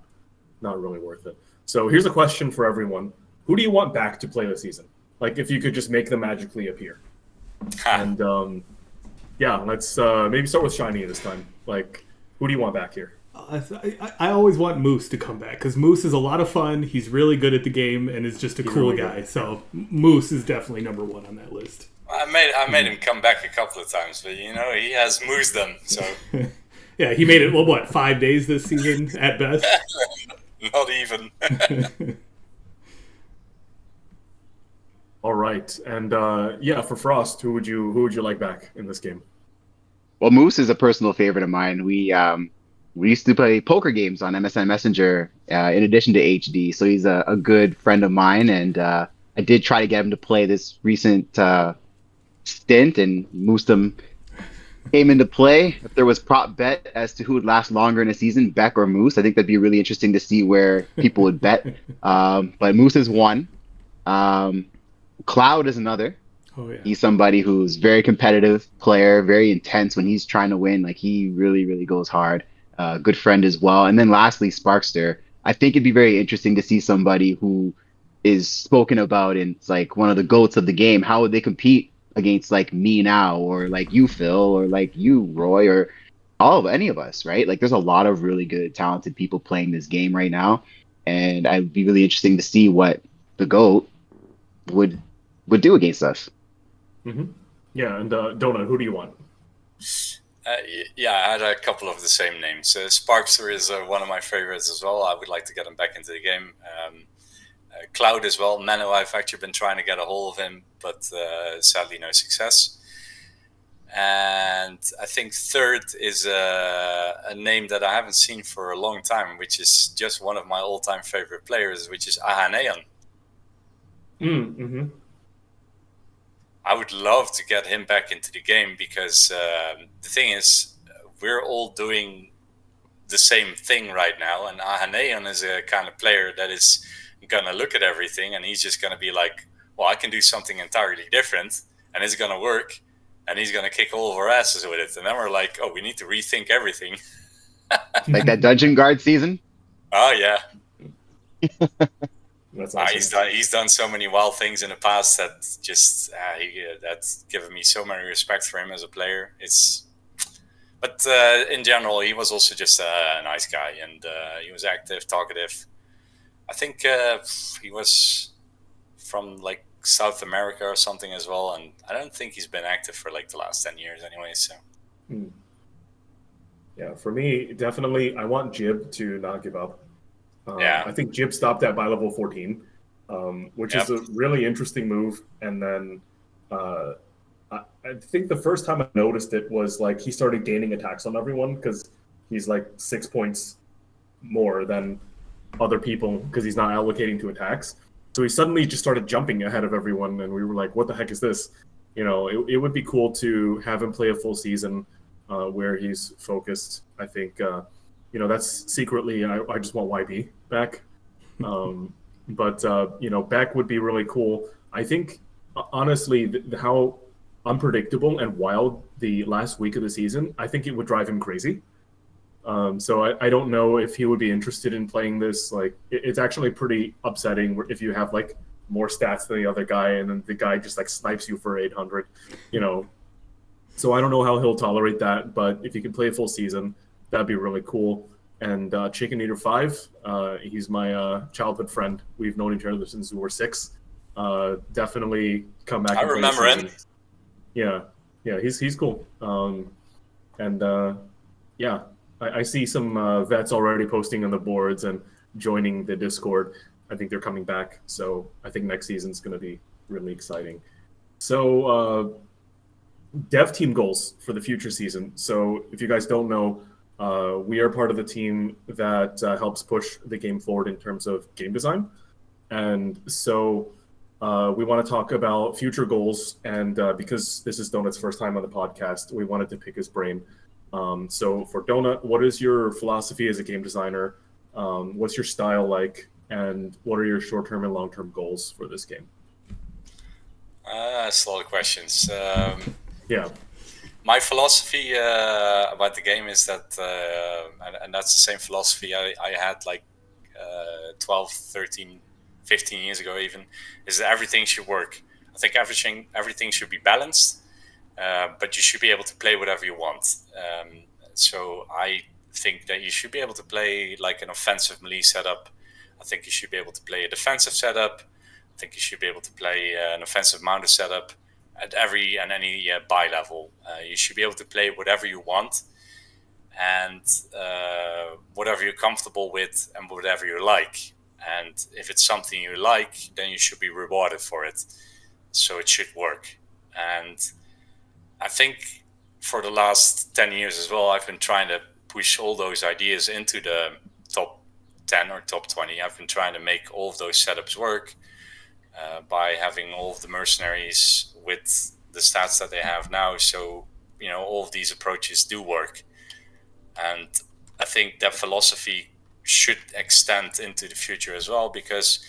S1: really worth it. So here's a question for everyone: who do you want back to play the season? Like, if you could just make them magically appear. And yeah, let's maybe start with Shiny this time. Like, who do you want back here?
S4: I always want Moose to come back because Moose is a lot of fun. He's really good at the game and is just a cool really guy. Good. So Moose is definitely number one on that list.
S2: I made him come back a couple of times, but he has moosed them. So
S4: yeah, he made it. Well, what, 5 days this season at best?
S2: Not even.
S1: All right, and yeah, for Frost, who would you like back in this game?
S3: Well, Moose is a personal favorite of mine. We used to play poker games on MSN Messenger in addition to HD, so he's a good friend of mine, and I did try to get him to play this recent stint, and Moose came into play. If there was prop bet as to who would last longer in a season, Beck or Moose, I think that'd be really interesting to see where people would bet. But Moose is one. Cloud is another.
S4: Oh, yeah.
S3: He's somebody who's very competitive player, very intense when he's trying to win. Like, he really, really goes hard. Good friend as well. And then lastly, Sparkster. I think it'd be very interesting to see somebody who is spoken about and it's like one of the GOATs of the game. How would they compete against like me now, or like you, Phil, or like you, Roy, or any of us, right? Like, there's a lot of really good, talented people playing this game right now. And I'd be really interesting to see what the GOAT would do against us.
S1: Mm-hmm. Yeah, and Donut, who do you want?
S2: Yeah, I had a couple of the same names. Sparkster is one of my favorites as well. I would like to get him back into the game. Cloud as well. Mano, I've actually been trying to get a hold of him, but sadly no success. And I think third is a name that I haven't seen for a long time, which is just one of my all-time favorite players, which is Ahaneon.
S1: Mm-hmm.
S2: I would love to get him back into the game because the thing is, we're all doing the same thing right now, and Ahaneon is a kind of player that is going to look at everything and he's just going to be like, well, I can do something entirely different and it's going to work and he's going to kick all of our asses with it. And then we're like, oh, we need to rethink everything.
S3: Like that Dungeon Guard season?
S2: Oh, yeah.
S1: That's awesome.
S2: He's done so many wild things in the past that just that's given me so many respect for him as a player. But in general, he was also just a nice guy, and he was active, talkative. I think he was from like South America or something as well, and I don't think he's been active for like the last 10 years anyway. So.
S1: Yeah, for me, definitely, I want Jib to not give up.
S2: Yeah.
S1: I think Jib stopped at by level 14, which is a really interesting move. And then I think the first time I noticed it was like he started gaining attacks on everyone because he's like 6 points more than other people because he's not allocating to attacks. So he suddenly just started jumping ahead of everyone, and we were like, what the heck is this? You know, it would be cool to have him play a full season where he's focused. I think, you know, that's secretly, I just want YB back. But, you know, Beck would be really cool. I think, honestly, how unpredictable and wild the last week of the season, I think it would drive him crazy. So I don't know if he would be interested in playing this. Like, it's actually pretty upsetting if you have like more stats than the other guy, and then the guy just like snipes you for 800, you know. So I don't know how he'll tolerate that, but if he can play a full season, that'd be really cool. And Chicken Eater 5, he's my childhood friend. We've known each other since we were 6. Definitely come back.
S2: I remember him.
S1: Yeah, he's cool. Yeah. I see some vets already posting on the boards and joining the Discord. I think they're coming back. So I think next season's going to be really exciting. So dev team goals for the future season. So if you guys don't know, We are part of the team that helps push the game forward in terms of game design. And so we want to talk about future goals. And because this is Donut's first time on the podcast, we wanted to pick his brain. So for Donut, what is your philosophy as a game designer? What's your style like? And what are your short-term and long-term goals for this game?
S2: That's a lot of questions.
S1: Yeah.
S2: My philosophy about the game is that, and that's the same philosophy I had like 12, 13, 15 years ago even, is that everything should work. I think everything should be balanced, but you should be able to play whatever you want. So I think that you should be able to play like an offensive melee setup. I think you should be able to play a defensive setup. I think you should be able to play an offensive mounted setup at every and any buy level. You should be able to play whatever you want and whatever you're comfortable with and whatever you like. And if it's something you like, then you should be rewarded for it. So it should work. And I think for the last 10 years as well, I've been trying to push all those ideas into the top 10 or top 20. I've been trying to make all of those setups work by having all of the mercenaries with the stats that they have now. So, all of these approaches do work. And I think that philosophy should extend into the future as well, because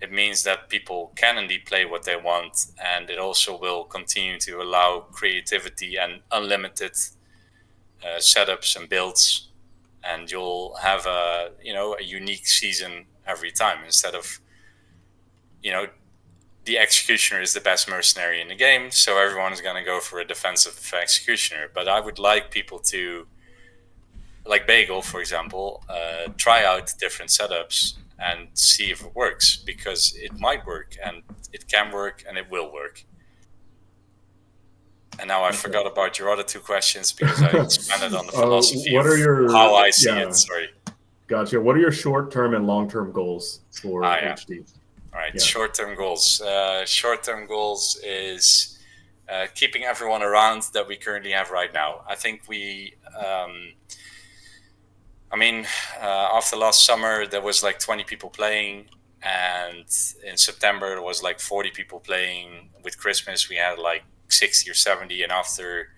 S2: it means that people can indeed play what they want, and it also will continue to allow creativity and unlimited setups and builds, and you'll have a unique season every time instead of the executioner is the best mercenary in the game, so everyone is going to go for a defensive executioner. But I would like people to, like Bagel, for example, try out different setups and see if it works, because it might work, and it can work, and it will work. And now I forgot about your other two questions because I expanded on the philosophy how I see it. Sorry.
S1: Gotcha. What are your short-term and long-term goals for HD?
S2: All right, short-term goals. Short-term goals is keeping everyone around that we currently have right now. I think after last summer, there was like 20 people playing, and in September, there was like 40 people playing. With Christmas, we had like 60 or 70, and after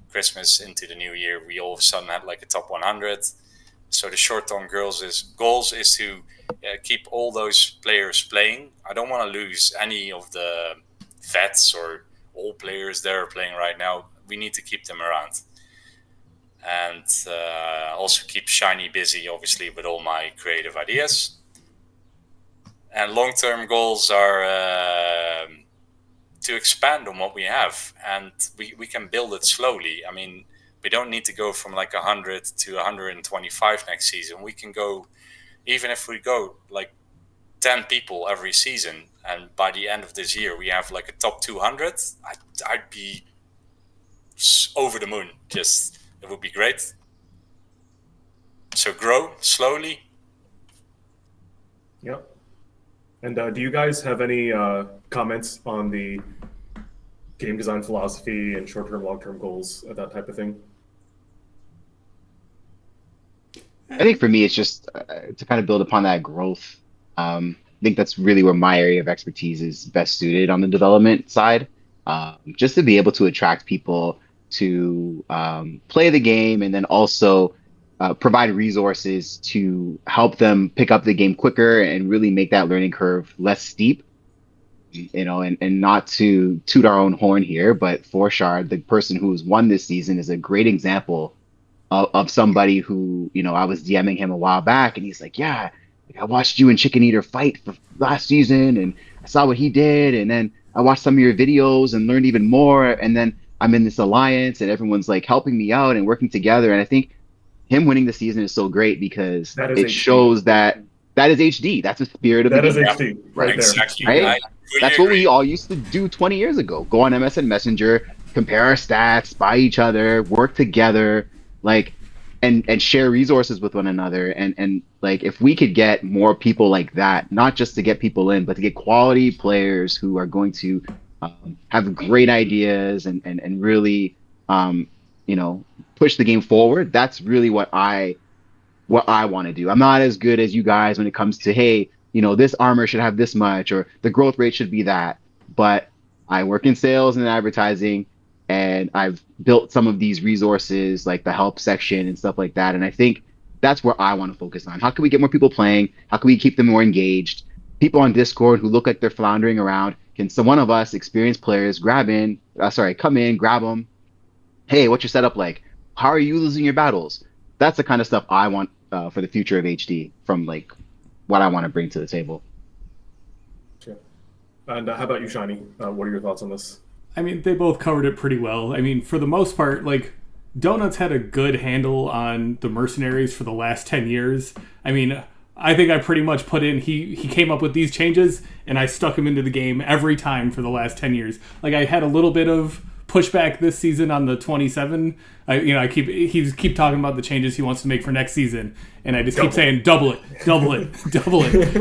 S2: Christmas into the new year, we all of a sudden had like a top 100. So the short-term goals is to keep all those players playing. I don't want to lose any of the vets or all players that are playing right now. We need to keep them around. And also keep Shiny busy, obviously, with all my creative ideas. And long-term goals are to expand on what we have. And we can build it slowly. I mean, we don't need to go from like 100 to 125 next season. We can go, even if we go like 10 people every season, and by the end of this year, we have like a top 200, I'd be over the moon. It would be great. So grow slowly.
S1: Yep. And do you guys have any comments on the game design philosophy and short-term, long-term goals, that type of thing?
S3: I think for me, it's just to kind of build upon that growth. I think that's really where my area of expertise is best suited on the development side. Just to be able to attract people to play the game, and then also provide resources to help them pick up the game quicker and really make that learning curve less steep. And not to toot our own horn here, but Forshard, the person who's won this season, is a great example of somebody who, I was DMing him a while back, and he's like, yeah, I watched you and Chicken Eater fight for last season, and I saw what he did, and then I watched some of your videos and learned even more, and then I'm in this alliance, and everyone's like helping me out and working together. And I think him winning the season is so great because it shows that is HD. That's the spirit of the game.
S1: That is HD right
S2: exactly.
S1: there.
S3: Right? That's what we all used to do 20 years ago. Go on MSN Messenger, compare our stats, buy each other, work together, and share resources with one another. And like, if we could get more people like that, not just to get people in, but to get quality players who are going to have great ideas and really push the game forward. That's really what I want to do. I'm not as good as you guys when it comes to, hey, this armor should have this much or the growth rate should be that. But I work in sales and advertising, and I've built some of these resources like the help section and stuff like that. And I think that's where I want to focus on. How can we get more people playing? How can we keep them more engaged? People on Discord who look like they're floundering around. Can some one of us experienced players come in, grab them? Hey, what's your setup like? How are you losing your battles? That's the kind of stuff I want for the future of HD from like what I want to bring to the table.
S1: Sure. And how about you, Shiny? What are your thoughts on this?
S4: I mean, they both covered it pretty well. I mean, for the most part, like, Donuts had a good handle on the mercenaries for the last 10 years. I mean, I think I pretty much put in, he came up with these changes, and I stuck him into the game every time for the last 10 years. Like, I had a little bit of pushback this season on the 27. I keep talking about the changes he wants to make for next season, and I just keep saying double it,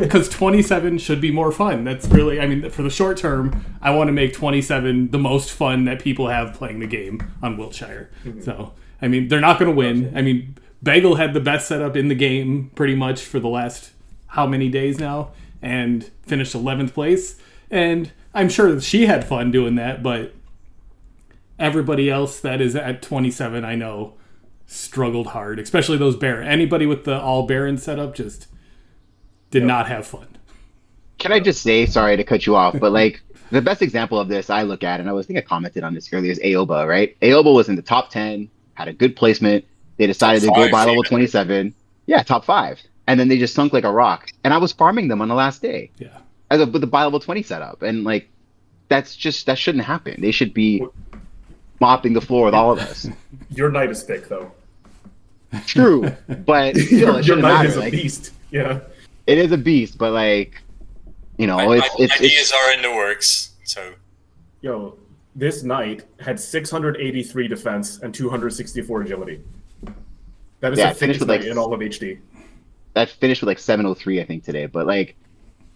S4: because 27 should be more fun. That's really, I mean, for the short term, I want to make 27 the most fun that people have playing the game on Wiltshire. Mm-hmm. So, I mean, they're not going to win. I mean, Bagel had the best setup in the game pretty much for the last how many days now, and finished 11th place. And I'm sure she had fun doing that, but everybody else that is at 27, I know, struggled hard, especially those Baron. Anybody with the all Baron setup just did not have fun.
S3: Can I just say, sorry to cut you off, but like the best example of this I look at, and I think I commented on this earlier, is Aoba, right? Aoba was in the top 10, had a good placement. They decided to go by level 27. Yeah, top 5. And then they just sunk like a rock. And I was farming them on the last day.
S4: Yeah.
S3: With the buy level 20 setup. And like, that shouldn't happen. They should be mopping the floor with all of us.
S1: Your knight is thick, though.
S3: True, but still, it
S1: your
S3: shouldn't
S1: knight
S3: matter.
S1: is a
S3: like,
S1: beast. Yeah,
S3: it is a beast, but like,
S2: ideas are in the works. So,
S1: this knight had 683 defense and 264 agility. That is the thickest knight in all of HD.
S3: That finished with like 703, I think, today. But like,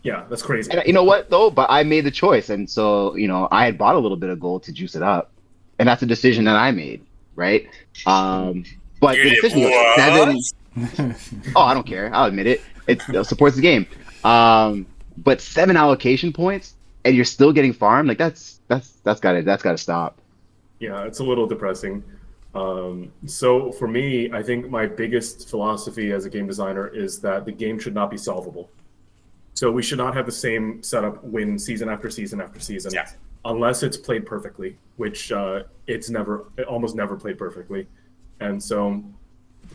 S1: yeah, that's crazy.
S3: And you know what though? But I made the choice, and so I had bought a little bit of gold to juice it up. And that's a decision that I made, right? But the decision was 7. Oh, I don't care. I'll admit it. It supports the game. But 7 allocation points, and you're still getting farmed. Like that's gotta stop.
S1: Yeah, it's a little depressing. So for me, I think my biggest philosophy as a game designer is that the game should not be solvable. So we should not have the same setup win season after season after season.
S2: Yeah.
S1: Unless it's played perfectly, which it almost never played perfectly. And so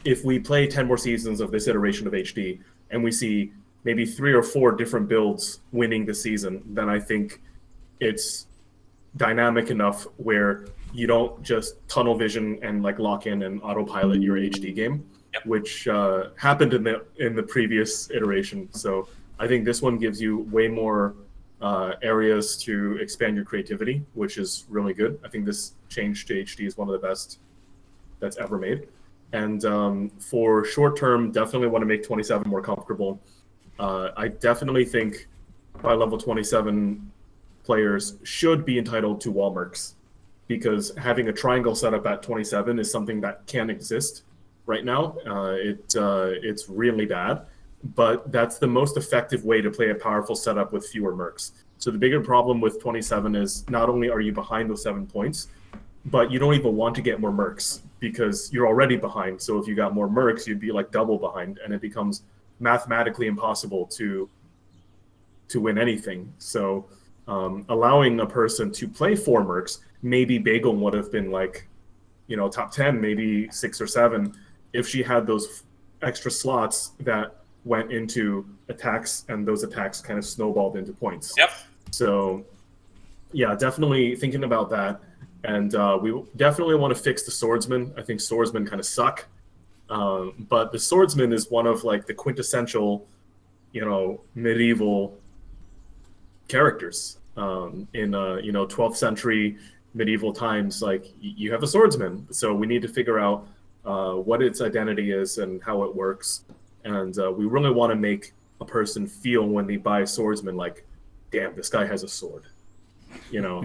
S1: if we play 10 more seasons of this iteration of HD and we see maybe 3 or 4 different builds winning the season, then I think it's dynamic enough where you don't just tunnel vision and like lock in and autopilot your HD game, which happened in the previous iteration. So I think this one gives you way more areas to expand your creativity, which is really good. I think this change to HD is one of the best that's ever made. And for short term, definitely want to make 27 more comfortable. I definitely think by level 27 players should be entitled to wall mercs, because having a triangle setup at 27 is something that can't exist right now. It's really bad. But that's the most effective way to play a powerful setup with fewer mercs. So the bigger problem with 27 is not only are you behind those 7 points, but you don't even want to get more mercs because you're already behind. So if you got more mercs, you'd be like double behind, and it becomes mathematically impossible to win anything. So allowing a person to play 4 mercs, maybe Bagel would have been like, top 10, maybe 6 or 7, if she had those extra slots that went into attacks, and those attacks kind of snowballed into points.
S2: Yep.
S1: So, yeah, definitely thinking about that. And we definitely want to fix the swordsman. I think swordsmen kind of suck. But the swordsman is one of like the quintessential, medieval characters in 12th century medieval times. Like you have a swordsman. So we need to figure out what its identity is and how it works. And we really want to make a person feel when they buy a swordsman like, damn, this guy has a sword.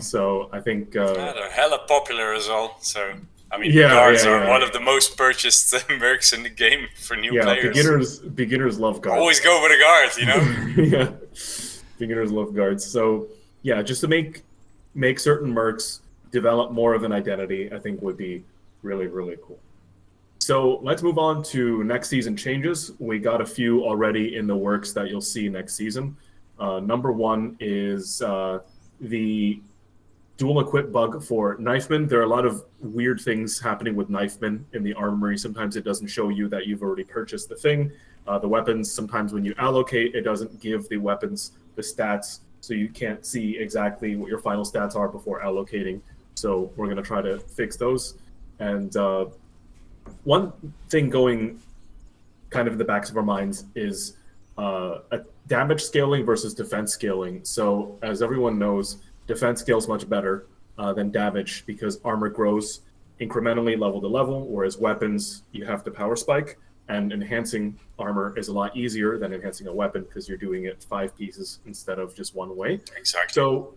S1: So I think
S2: they're hella popular as well. So I mean,
S1: Yeah,
S2: guards
S1: yeah,
S2: are
S1: yeah.
S2: one of the most purchased mercs in the game for new players.
S1: Beginners love guards.
S2: Always go for the guard, you know?
S1: Yeah, beginners love guards. So yeah, just to make certain mercs develop more of an identity, I think would be really, really cool. So let's move on to next season changes. We got a few already in the works that you'll see next season. Number one is the dual equip bug for Knifemen. There are a lot of weird things happening with Knifemen in the armory. Sometimes it doesn't show you that you've already purchased the thing. The weapons, sometimes when you allocate, it doesn't give the weapons the stats, so you can't see exactly what your final stats are before allocating. So we're going to try to fix those. And one thing going kind of in the backs of our minds is a damage scaling versus defense scaling. So as everyone knows, defense scales much better than damage because armor grows incrementally level to level, whereas weapons, you have to power spike, and enhancing armor is a lot easier than enhancing a weapon because you're doing it 5 pieces instead of just one way.
S2: Exactly.
S1: So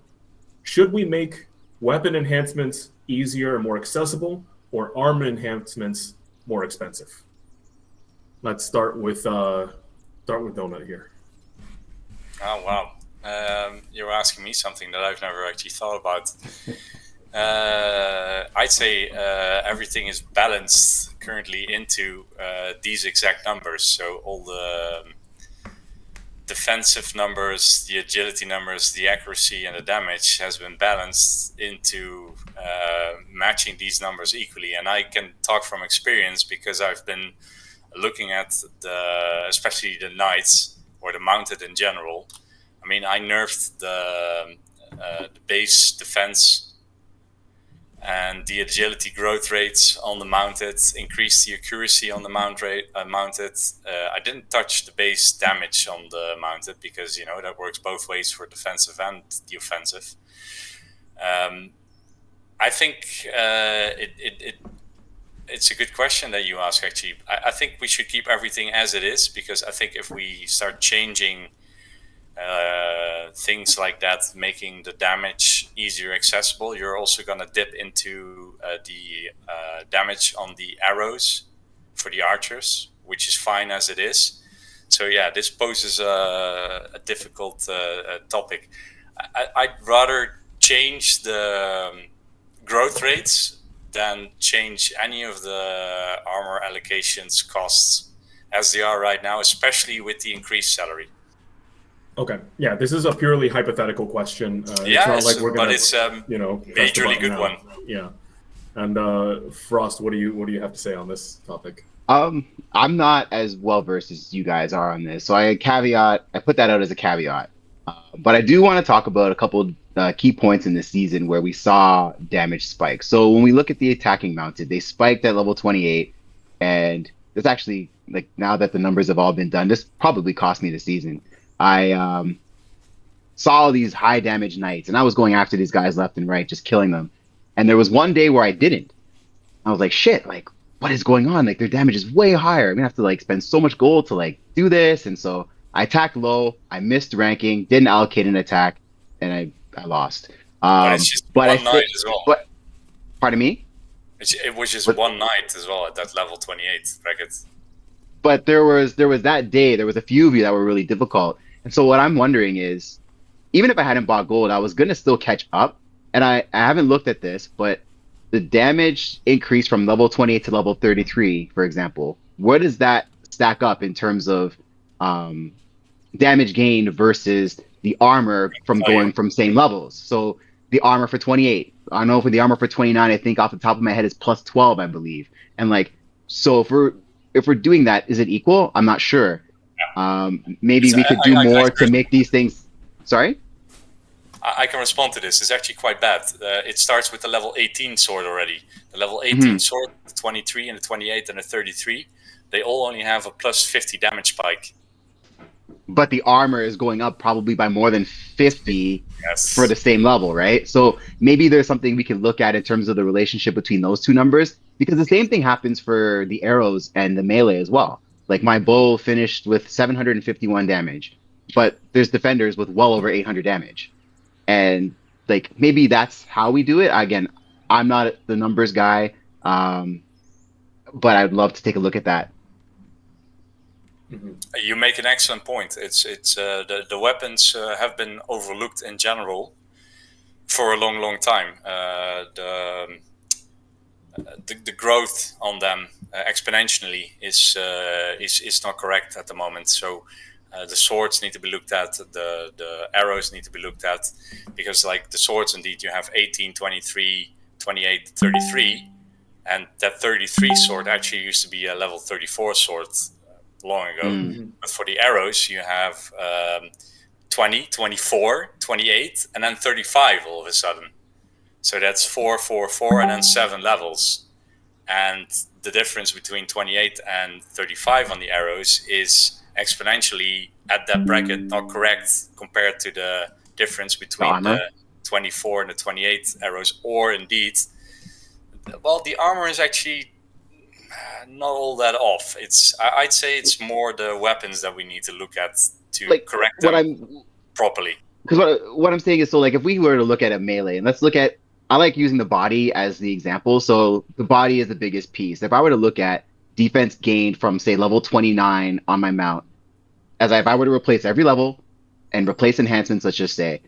S1: should we make weapon enhancements easier and more accessible, or armor enhancements more expensive? Let's start with Donut here.
S2: Oh, wow. You're asking me something that I've never actually thought about. I'd say everything is balanced currently into these exact numbers. So all the defensive numbers, the agility numbers, the accuracy, and the damage has been balanced into matching these numbers equally. And I can talk from experience because I've been looking at especially the knights or the mounted in general. I mean, I nerfed the base defense and the agility growth rates on the mounted, increased the accuracy on the mounted. I didn't touch the base damage on the mounted because, you know, that works both ways for defensive and the offensive. I think it's a good question that you ask, actually. I think we should keep everything as it is, because I think if we start changing things like that, making the damage easier accessible, you're also going to dip into the damage on the arrows for the archers, which is fine as it is. So yeah, this poses a difficult topic. I'd rather change the growth rates than change any of the armor allocations costs as they are right now, especially with the increased salary.
S1: Okay. Yeah, this is a purely hypothetical question.
S2: Yeah,
S1: it's not like we're gonna,
S2: but it's
S1: you know,
S2: majorly good one.
S1: Yeah. And Frost, what do you have to say on this topic?
S3: I'm not as well versed as you guys are on this, so I put that out as a caveat. But I do want to talk about a couple key points in this season where we saw damage spike. So when we look at the attacking mounted, they spiked at level 28, and this actually, like, now that the numbers have all been done, this probably cost me the season. I saw these high damage knights, and I was going after these guys left and right, just killing them. And there was one day where I didn't. I was like, shit, like, what is going on? Like, their damage is way higher. I'm gonna have to like spend so much gold to like do this. And so I attacked low, I missed ranking, didn't allocate an attack, and I lost.
S2: But it's just one night as well.
S3: But, pardon me?
S2: It was just one night as well at that level 28 bracket.
S3: But there was that day, there was a few of you that were really difficult. And so what I'm wondering is, even if I hadn't bought gold, I was going to still catch up. And I haven't looked at this, but the damage increase from level 28 to level 33, for example, where does that stack up in terms of damage gained versus the armor from going from same levels? So the armor for 28, I know for the armor for 29, I think off the top of my head is plus 12, I believe. And like, so if we're doing that, is it equal? I'm not sure. Maybe we could do more to make these things. Sorry?
S2: I can respond to this. It's actually quite bad. It starts with the level 18 sword already. The level 18 sword, the 23 and the 28 and the 33, they all only have a plus 50 damage spike.
S3: But the armor is going up probably by more than 50 for the same level, right? So maybe there's something we can look at in terms of the relationship between those two numbers, because the same thing happens for the arrows and the melee as well. Like, my bow finished with 751 damage, but there's defenders with well over 800 damage. And like, maybe that's how we do it. Again, I'm not the numbers guy. But I'd love to take a look at that.
S2: You make an excellent point. It's the weapons have been overlooked in general for a long time. The growth on them exponentially is not correct at the moment. So the swords need to be looked at, the arrows need to be looked at, because like the swords, indeed, you have 18, 23, 28, 33, and that 33 sword actually used to be a level 34 sword long ago. But for the arrows, you have 20, 24, 28, and then 35 all of a sudden. So that's 4, 4, 4, and then 7 levels. And the difference between 28 and 35 on the arrows is exponentially at that bracket not correct compared to the difference between the 24 and the 28 arrows. Or indeed, well, the armor is actually not all that off. I'd say it's more the weapons that we need to look at to correct them properly.
S3: Because what I'm saying is, so like if we were to look at a melee, and let's look at, I like using the body as the example. So the body is the biggest piece. If I were to look at defense gained from, say, level 29 on my mount, if I were to replace every level and replace enhancements, let's just say,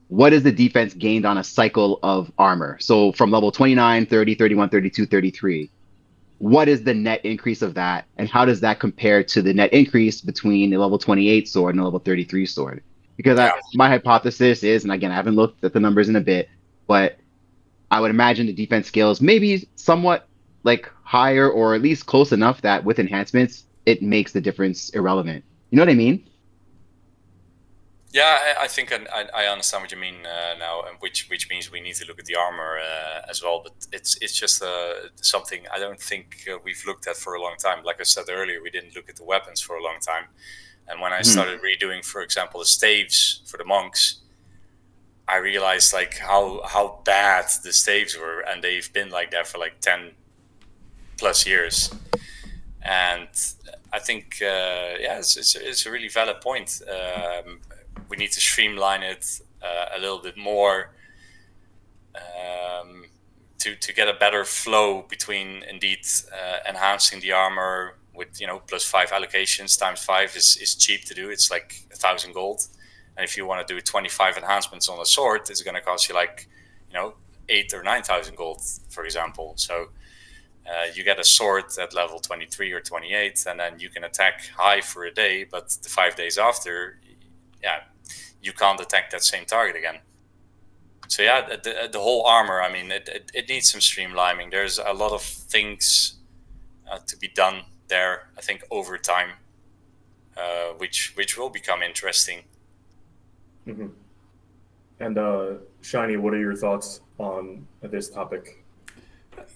S3: what is the defense gained on a cycle of armor? So from level 29, 30, 31, 32, 33, what is the net increase of that? And how does that compare to the net increase between a level 28 sword and a level 33 sword? Because my hypothesis is, and again, I haven't looked at the numbers in a bit, but I would imagine the defense scales maybe somewhat like higher, or at least close enough that with enhancements, it makes the difference irrelevant. You know what I mean?
S2: Yeah, I think I understand what you mean now, and which means we need to look at the armor as well. But it's just something I don't think we've looked at for a long time. Like I said earlier, we didn't look at the weapons for a long time. And when I started redoing, for example, the staves for the monks, I realized like how bad the staves were, and they've been like that for like 10 plus years. And I think it's a really valid point. We need to streamline it a little bit more to get a better flow between indeed enhancing the armor with +5 allocations times 5 is cheap to do. It's like 1,000 gold. And if you want to do 25 enhancements on a sword, it's going to cost you like 8 or 9,000 gold, for example. So you get a sword at level 23 or 28, and then you can attack high for a day, but the 5 days after, you can't attack that same target again. So the whole armor, I mean, it needs some streamlining. There's a lot of things to be done there, I think, over time, which will become interesting.
S1: Mm-hmm. And Shiny, what are your thoughts on this topic?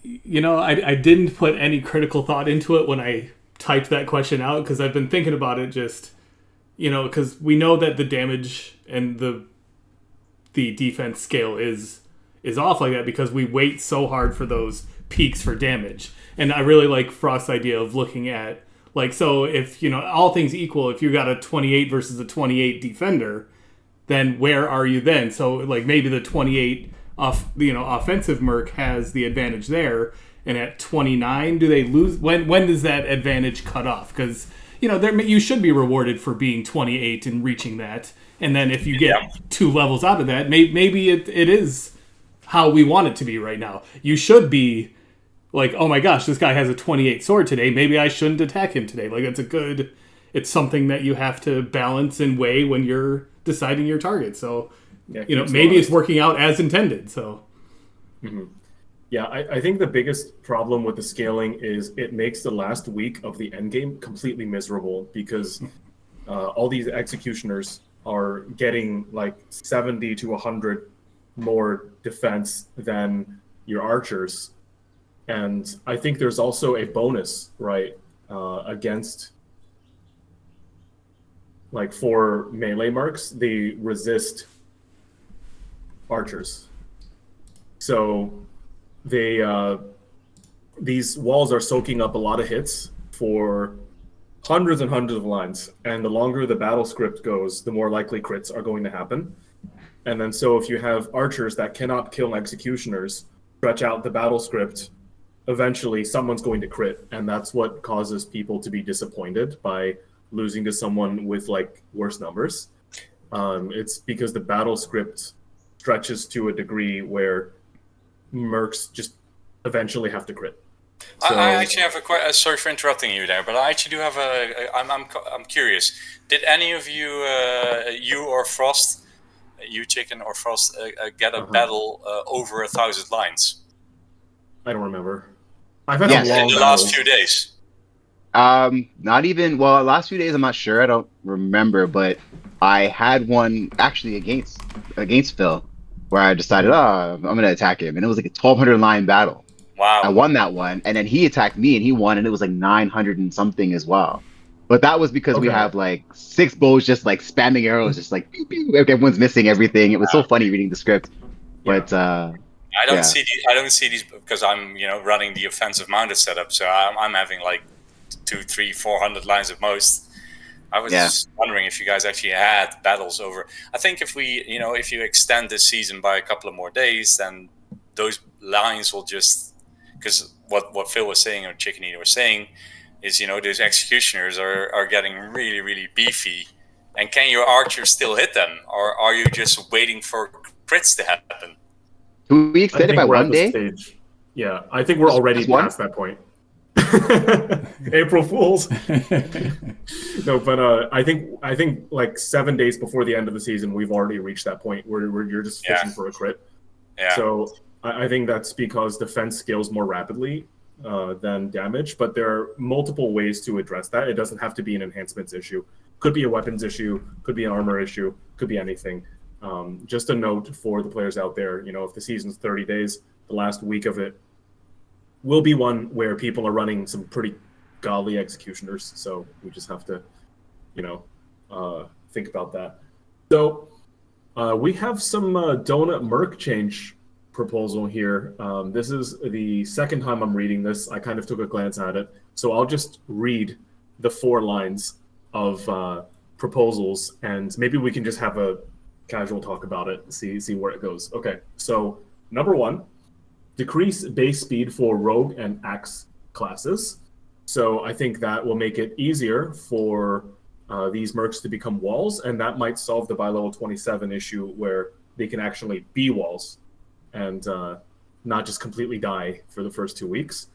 S4: I didn't put any critical thought into it when I typed that question out, because I've been thinking about it just, because we know that the damage and the defense scale is off like that because we wait so hard for those peaks for damage. And I really like Frost's idea of looking at, like, so if, all things equal, if you got a 28 versus a 28 defender, then where are you then? So, like, maybe the 28 offensive merc has the advantage there, and at 29, do they lose? When does that advantage cut off? Because you should be rewarded for being 28 and reaching that, and then if you get 2 levels out of that, maybe it is how we want it to be right now. You should be like, oh my gosh, this guy has a 28 sword today. Maybe I shouldn't attack him today. Like, it's something that you have to balance and weigh when you're deciding your target. So, maybe it's working out as intended. So,
S1: yeah, I think the biggest problem with the scaling is it makes the last week of the end game completely miserable, because all these executioners are getting like 70 to 100 more defense than your archers. And I think there's also a bonus, right, against, like, for melee marks, they resist archers. So these walls are soaking up a lot of hits for hundreds and hundreds of lines. And the longer the battle script goes, the more likely crits are going to happen. And then so if you have archers that cannot kill executioners, stretch out the battle script eventually someone's going to crit, and that's what causes people to be disappointed by losing to someone with like worse numbers. It's because the battle script stretches to a degree where mercs just eventually have to crit. So,
S2: I actually have sorry for interrupting you there, but I actually do have I'm curious. Did any of you, you or Frost, you Chicken or Frost, get a battle over 1,000 lines?
S1: I don't remember. I've had
S3: Yes.
S1: some long
S2: In the
S1: battles.
S2: last few days.
S3: Not even, well, last few days I'm not sure. I don't remember, but I had one actually against Phil where I decided, I'm gonna attack him, and it was like a 1,200 line battle.
S2: Wow.
S3: I won that one, and then he attacked me and he won, and it was like 900 and something as well. But that was because we have like 6 bows just like spamming arrows, just like pew, pew, everyone's missing everything. It was so funny reading the script. But
S2: I don't see these because I'm running the offensive mounted setup, so I'm having like 200, 300, 400 lines at most. I was just wondering if you guys actually had battles over. I think if if you extend this season by a couple of more days, then those lines will just, because what Phil was saying or Chicken Eater was saying is, those executioners are getting really, really beefy. And can your archers still hit them? Or are you just waiting for crits to happen?
S3: do we extend it by one day?
S1: Stage. Yeah, I think we're already past that point. April Fools. No, but I think like 7 days before the end of the season, we've already reached that point where you're just fishing for a crit.
S2: Yeah.
S1: So I think that's because defense scales more rapidly than damage, but there are multiple ways to address that. It doesn't have to be an enhancements issue. Could be a weapons issue, could be an armor issue, could be anything. Just a note for the players out there, if the season's 30 days, the last week of it will be one where people are running some pretty godly executioners. So we just have to, think about that. So we have some donut merc change proposal here. This is the second time I'm reading this. I kind of took a glance at it. So I'll just read the 4 lines of proposals, and maybe we can just have a casual talk about it, see where it goes. Okay, so number 1, decrease base speed for rogue and axe classes. So I think that will make it easier for these mercs to become walls, and that might solve the by level 27 issue where they can actually be walls and not just completely die for the first 2 weeks.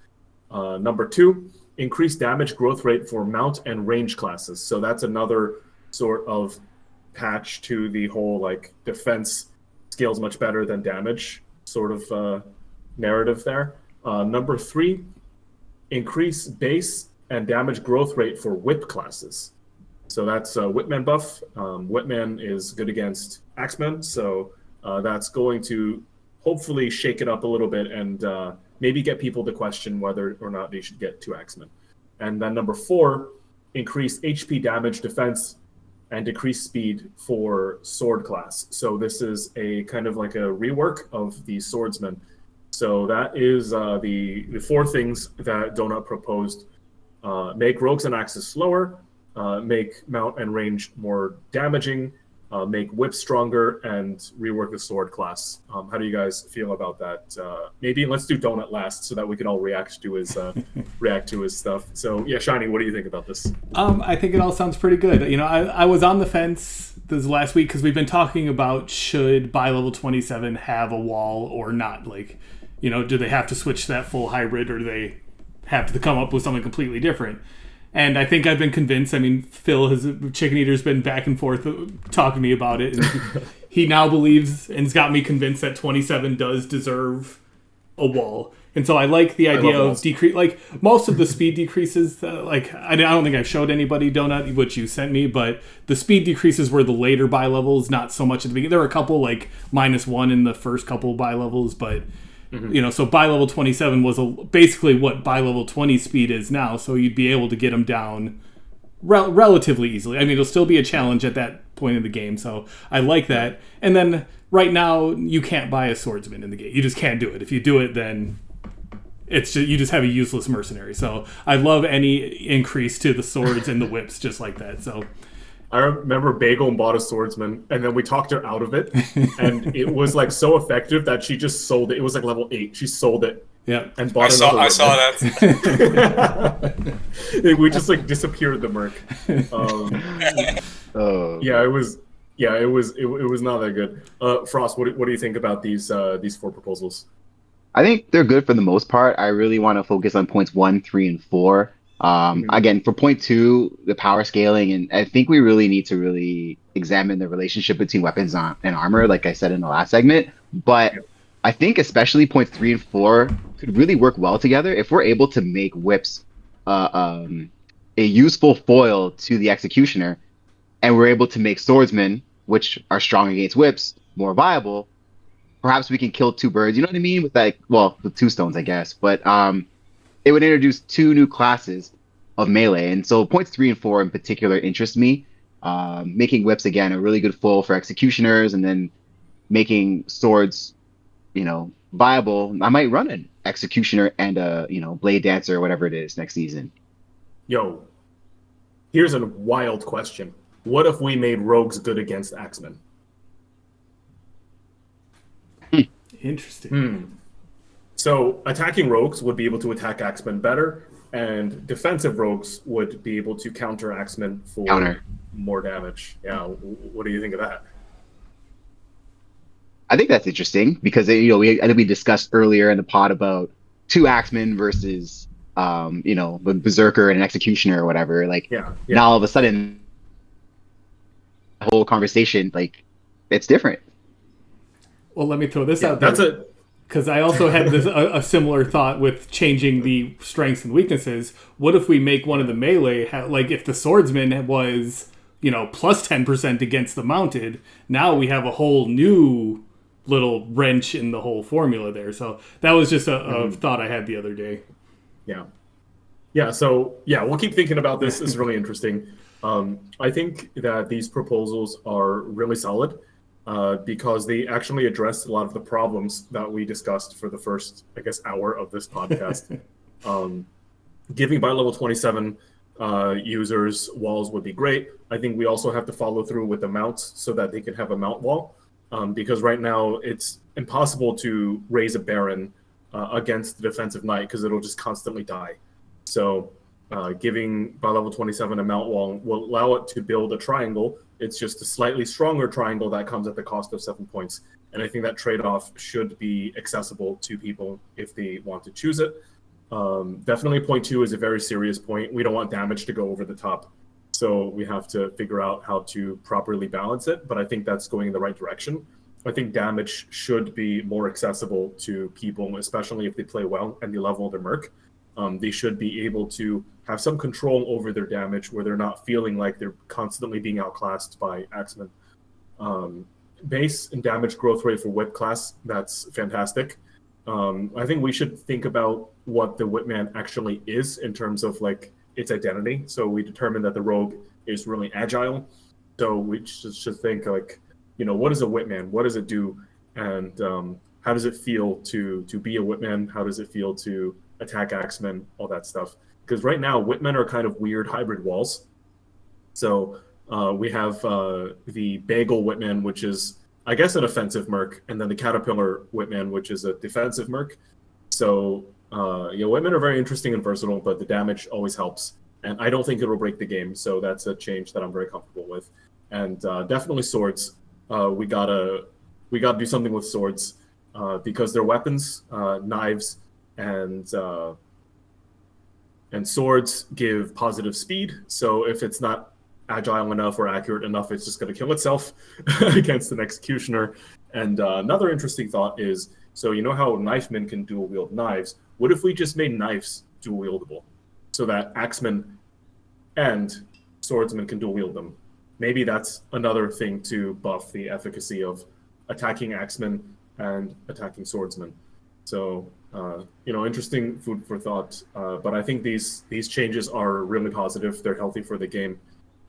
S1: Number 2, increase damage growth rate for mount and range classes. So that's another sort of patch to the whole like defense scales much better than damage sort of narrative there. Number 3, increase base and damage growth rate for whip classes. So that's a Whipman buff. Whipman is good against Axemen, so that's going to hopefully shake it up a little bit and maybe get people to question whether or not they should get 2 Axemen. And then number 4, increase HP damage defense and decrease speed for sword class. So this is a kind of like a rework of the swordsman. So that is the 4 things that Donut proposed. Make rogues and axes slower, make mount and range more damaging, make whip stronger, and rework the sword class. How do you guys feel about that? Maybe let's do Donut last so that we can all react to his stuff. So yeah, Shiny, what do you think about this?
S4: I think it all sounds pretty good. I was on the fence this last week because we've been talking about should by level 27 have a wall or not. Like, do they have to switch to that full hybrid, or do they have to come up with something completely different? And I think I've been convinced. Chicken Eater's been back and forth talking to me about it. And he now believes and has got me convinced that 27 does deserve a wall. And so I like the idea of decrease. Like most of the speed decreases, I don't think I've showed anybody Donut, which you sent me, but the speed decreases were the later bi levels, not so much at the beginning. There were a couple like -1 in the first couple bi levels, but so bi level 27 was basically what bi level 20 speed is now. So you'd be able to get them down relatively easily. I mean, it'll still be a challenge at that point in the game. So I like that. And then right now you can't buy a swordsman in the game. You just can't do it. If you do it, then you just have a useless mercenary. So I love any increase to the swords and the whips just like that. So
S1: I remember Bagel bought a swordsman, and then we talked her out of it, and it was like so effective that she just sold it. It was like level 8. She sold it
S4: Yeah.
S1: and bought
S2: I
S1: another
S2: saw
S1: Whitman.
S2: that.
S1: We just like disappeared the merc.
S3: Oh,
S1: Yeah, it was not that good. Frost, what do you think about these four proposals?
S3: I think they're good for the most part. I really want to focus on points 1, 3, and 4.
S1: Mhm.
S3: Again, for point 2, the power scaling, and I think we really need to really examine the relationship between weapons and armor, like I said in the last segment. But
S1: Yeah.
S3: I think especially points 3 and 4 could really work well together if we're able to make whips uh, um, a useful foil to the executioner, and we're able to make swordsmen, which are strong against whips, more viable. Perhaps we can kill two birds. You know what I mean? With like, well, with two stones, I guess. But it would introduce two new classes of melee, and so points 3 and 4 in particular interest me. Making whips again a really good foil for executioners, and then making swords, viable. I might run an executioner and a blade dancer or whatever it is next season.
S1: Yo, here's a wild question. What if we made rogues good against axemen?
S4: Interesting.
S1: So attacking rogues would be able to attack axemen better, and defensive rogues would be able to counter axemen for
S3: Counter.
S1: more damage. Yeah, what do you think of that?
S3: I think that's interesting because I think we discussed earlier in the pod about two axemen versus the berserker and an executioner or whatever. Like
S1: Yeah,
S3: now all of a sudden, the whole conversation like it's different.
S4: Well, let me throw this
S1: yeah.
S4: out there.
S1: That's a
S4: Because I also had a similar thought with changing the strengths and weaknesses. What if we make one of the melee, like if the swordsman was, plus 10% against the mounted, now we have a whole new little wrench in the whole formula there. So that was just a thought I had the other day.
S1: Yeah. Yeah, so we'll keep thinking about this. It's really interesting. I think that these proposals are really solid because they actually address a lot of the problems that we discussed for the first, I guess, hour of this podcast. Giving by level 27 users walls would be great. I think we also have to follow through with the mounts so that they can have a mount wall. Because right now it's impossible to raise a Baron against the defensive knight because it'll just constantly die. So giving by level 27 a mount wall will allow it to build a triangle. It's just a slightly stronger triangle that comes at the cost of 7 points. And I think that trade-off should be accessible to people if they want to choose it. Definitely point 2 is a very serious point. We don't want damage to go over the top. So we have to figure out how to properly balance it, but I think that's going in the right direction. I think damage should be more accessible to people, especially if they play well and they level their merc. They should be able to have some control over their damage where they're not feeling like they're constantly being outclassed by axemen. Base and damage growth rate for whip class, that's fantastic. I think we should think about what the whipman actually is in terms of like its identity. So we determined that the rogue is really agile. So we should think like, what is a whipman? What does it do? And how does it feel to be a whipman? How does it feel to attack axemen? All that stuff. Because right now, whipmen are kind of weird hybrid walls. So we have the bagel whipman, which is, I guess, an offensive merc, and then the caterpillar whipman, which is a defensive merc. So whipmen are very interesting and versatile, but the damage always helps. And I don't think it'll break the game, so that's a change that I'm very comfortable with. And definitely swords. We gotta do something with swords because they're weapons, knives, and swords give positive speed. So if it's not agile enough or accurate enough, it's just going to kill itself against an executioner. And another interesting thought is, so you know how knifemen can dual wield knives? What if we just made knives dual wieldable so that axemen and swordsmen can dual wield them? Maybe that's another thing to buff the efficacy of attacking axemen and attacking swordsmen. So, interesting food for thought. But I think these changes are really positive. They're healthy for the game.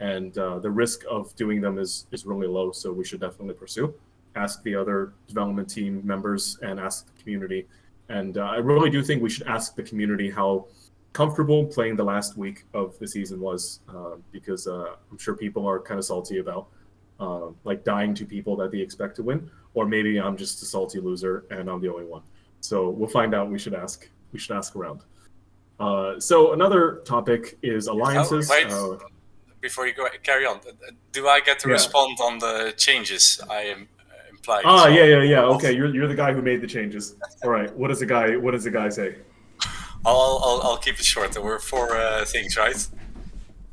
S1: And the risk of doing them is really low, so we should definitely pursue. Ask the other development team members and ask the community. And I really do think we should ask the community how comfortable playing the last week of the season was, because I'm sure people are kind of salty about dying to people that they expect to win, or maybe I'm just a salty loser and I'm the only one. So we'll find out. We should ask around. So another topic is alliances.
S2: Oh, wait. Before you carry on, do I get to respond on the changes I am implying?
S1: Yeah. Okay, you're the guy who made the changes. All right. What does the guy say?
S2: I'll keep it short. There were 4 things, right?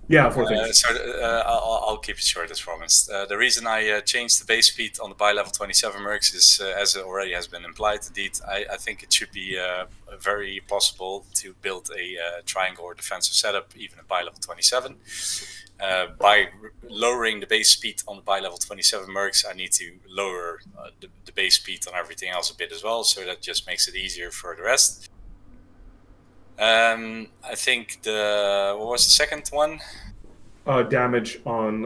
S1: Yeah, 4 things.
S2: I'll keep it short as promised. The reason I changed the base speed on the bi-level 27 mercs is, as it already has been implied, indeed, I think it should be very possible to build a triangle or defensive setup, even at bi-level 27. By lowering the base speed on the bi-level 27 mercs, I need to lower the base speed on everything else a bit as well, so that just makes it easier for the rest. I think what was the second one?
S1: Damage on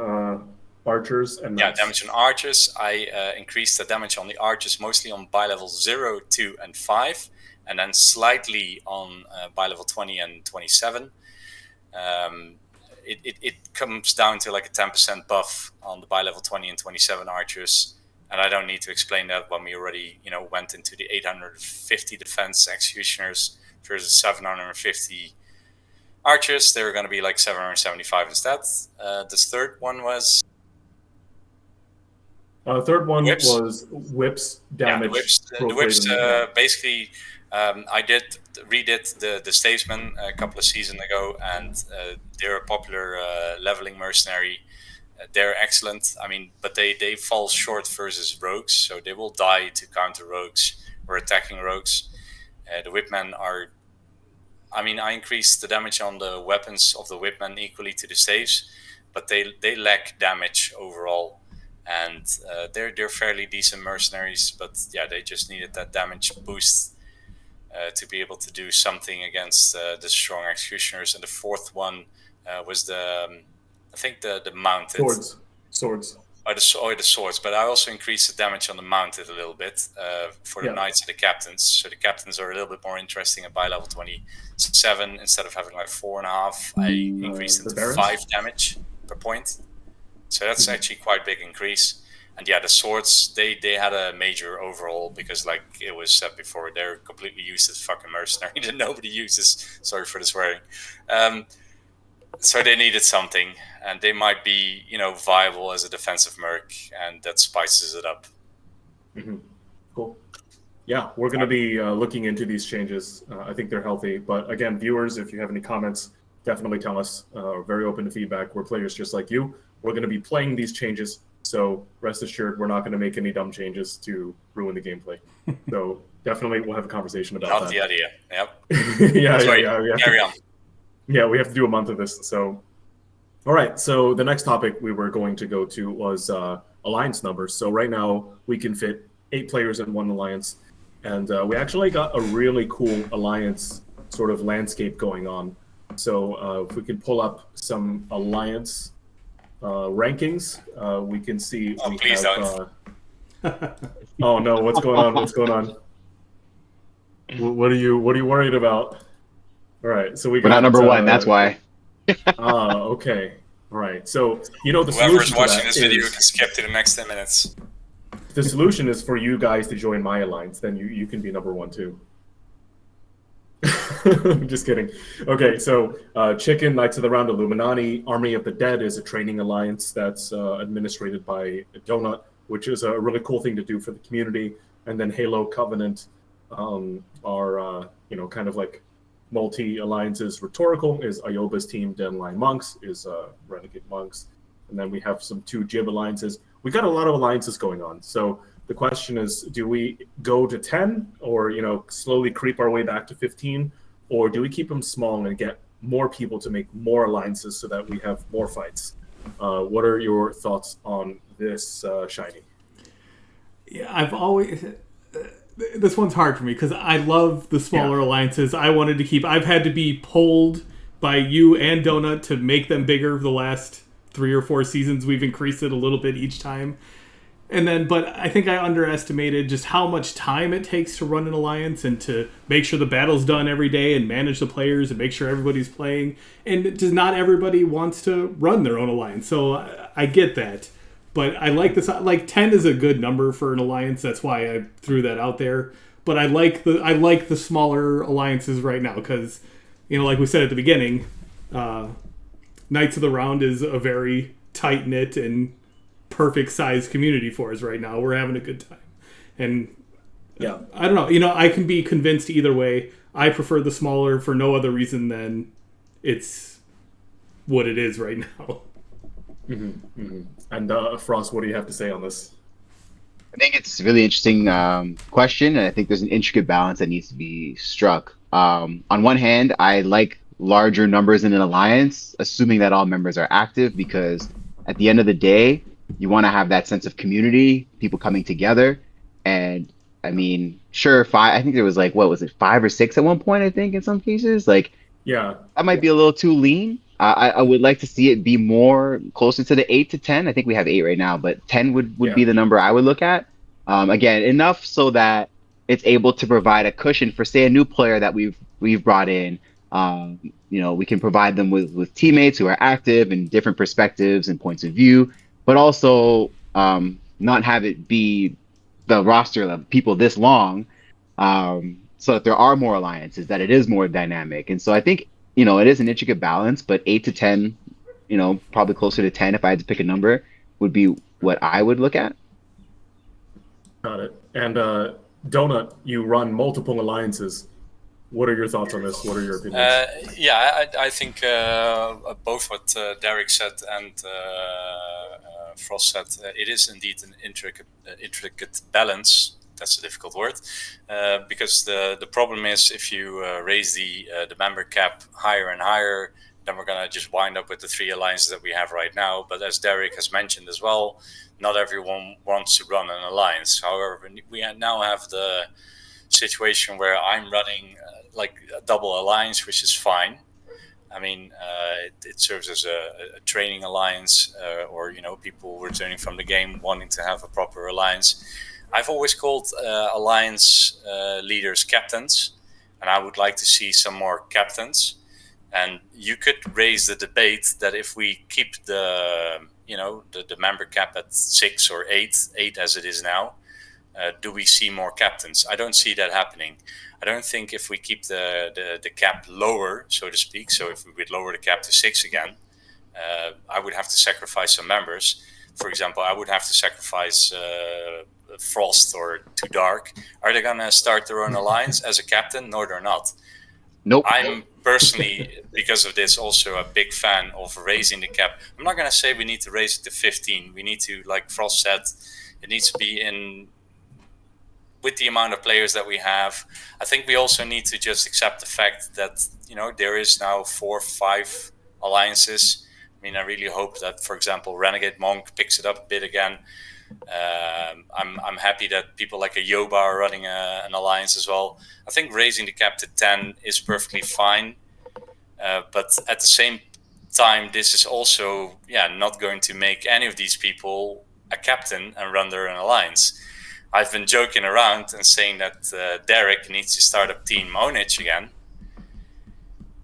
S1: archers and knights.
S2: Yeah, damage on archers. I increased the damage on the archers mostly on bi-level 0, 2, and 5, and then slightly on bi-level 20 and 27. It comes down to like a 10% buff on the bi-level 20 and 27 archers, and I don't need to explain that when we already went into the 850 defense executioners versus 750 archers. They were going to be like 775 instead. This third one was whips.
S1: Was whips damage.
S2: Yeah, the whips basically. I redid the Statesman a couple of seasons ago, and they're a popular leveling mercenary. They're excellent. I mean, but they fall short versus rogues, so they will die to counter rogues or attacking rogues. The Whipmen are... I mean, I increased the damage on the weapons of the Whipmen equally to the staves, but they lack damage overall. And they're fairly decent mercenaries, but yeah, they just needed that damage boost to be able to do something against the strong executioners. And the fourth one was I think the mounted
S1: swords.
S2: The swords, but I also increased the damage on the mounted a little bit for the knights and the captains. So the captains are a little bit more interesting at bi-level 27. Instead of having like 4.5, I increased it to 5 damage per point. So that's actually quite a big increase. And yeah, the swords, they had a major overhaul because, like it was said before, they're completely used as fucking mercenary that nobody uses. Sorry for the swearing. So they needed something, and they might be, viable as a defensive merc, and that spices it up.
S1: Mm-hmm. Cool. Yeah, we're going to be looking into these changes. I think they're healthy. But again, viewers, if you have any comments, definitely tell us. We're very open to feedback. We're players just like you. We're going to be playing these changes. So rest assured, we're not going to make any dumb changes to ruin the gameplay. So definitely we'll have a conversation about that.
S2: Not the idea. Yep.
S1: Yeah.
S2: Carry on.
S1: Yeah, we have to do a month of this. So, all right. So the next topic we were going to go to was alliance numbers. So right now we can fit 8 players in one alliance. And we actually got a really cool alliance sort of landscape going on. So if we can pull up some alliance rankings, we can see.
S2: Oh, please don't.
S1: Oh no! What's going on? What's going on? What are you worried about? All right, so we're
S3: not number 1. That's why.
S1: Okay. All right. So the
S2: whoever's watching this video can skip to the next 10 minutes.
S1: The solution is for you guys to join my alliance. Then you can be number 1 too. I'm just kidding. Okay, so Chicken, Knights of the Round Illuminati, Army of the Dead is a training alliance that's administrated by Donut, which is a really cool thing to do for the community. And then Halo Covenant are kind of like multi-alliances. Rhetorical is Ioba's team. Deadline Monks is Renegade Monks. And then we have some 2 Jib alliances. We got a lot of alliances going on. So the question is, do we go to 10 or, slowly creep our way back to 15? Or do we keep them small and get more people to make more alliances so that we have more fights? What are your thoughts on this, Shiny?
S4: Yeah, I've always... this one's hard for me because I love the smaller alliances. I've had to be pulled by you and Donut to make them bigger the last 3 or 4 seasons. We've increased it a little bit each time. But I think I underestimated just how much time it takes to run an alliance and to make sure the battle's done every day and manage the players and make sure everybody's playing. And just not everybody wants to run their own alliance. So I get that. But I like this. Like 10 is a good number for an alliance. That's why I threw that out there. but I like the smaller alliances right now because, like we said at the beginning, Knights of the Round is a very tight knit and perfect sized community for us right now. We're having a good time, and
S1: Yeah.
S4: I don't know. I can be convinced either way. I prefer the smaller for no other reason than it's what it is right now.
S1: And Frost, what do you have to say on this?
S3: I think it's a really interesting question, and I think there's an intricate balance that needs to be struck. On one hand, I like larger numbers in an alliance, assuming that all members are active, because at the end of the day, you want to have that sense of community, people coming together. And I mean, sure, five. I think there was like, what was it, 5 or 6 at one point? I think in some cases, like
S1: Yeah.
S3: that might be a little too lean. I would like to see it be more closer to the 8 to 10. I think we have 8 right now, but 10 would be the number I would look at. Again, enough so that it's able to provide a cushion for, say, a new player that we've brought in. We can provide them with teammates who are active and different perspectives and points of view, but also not have it be the roster of people this long, so that there are more alliances, that it is more dynamic. And so I think, it is an intricate balance, but 8 to 10, probably closer to 10 if I had to pick a number, would be what I would look at.
S1: Got it. And Donut, you run multiple alliances. What are your thoughts on this? What are your opinions?
S2: I think both what Derek said and Frost said, it is indeed an intricate balance. That's a difficult word, because the problem is if you raise the member cap higher and higher, then we're gonna just wind up with the 3 alliances that we have right now. But as Derek has mentioned as well, not everyone wants to run an alliance. However, we now have the situation where I'm running like a double alliance, which is fine. I mean, it serves as a training alliance, or people returning from the game wanting to have a proper alliance. I've always called alliance leaders captains, and I would like to see some more captains. And you could raise the debate that if we keep the member cap at 6 or 8 as it is now, do we see more captains? I don't see that happening. I don't think if we keep the cap lower, so to speak, so if we would lower the cap to 6 again, I would have to sacrifice some members. For example, I would have to sacrifice Frost or Too Dark. Are they going to start their own alliance as a captain? No, they're not.
S3: Nope.
S2: I'm personally, because of this, also a big fan of raising the cap. I'm not going to say we need to raise it to 15. We need to, like Frost said, it needs to be in with the amount of players that we have. I think we also need to just accept the fact that, there is now 4 or 5 alliances. I mean, I really hope that, for example, Renegade Monk picks it up a bit again. I'm happy that people like a Yoba are running an alliance as well. I think raising the cap to 10 is perfectly fine. But at the same time, this is also not going to make any of these people a captain and run their own alliance. I've been joking around and saying that Derek needs to start up Team Onich again.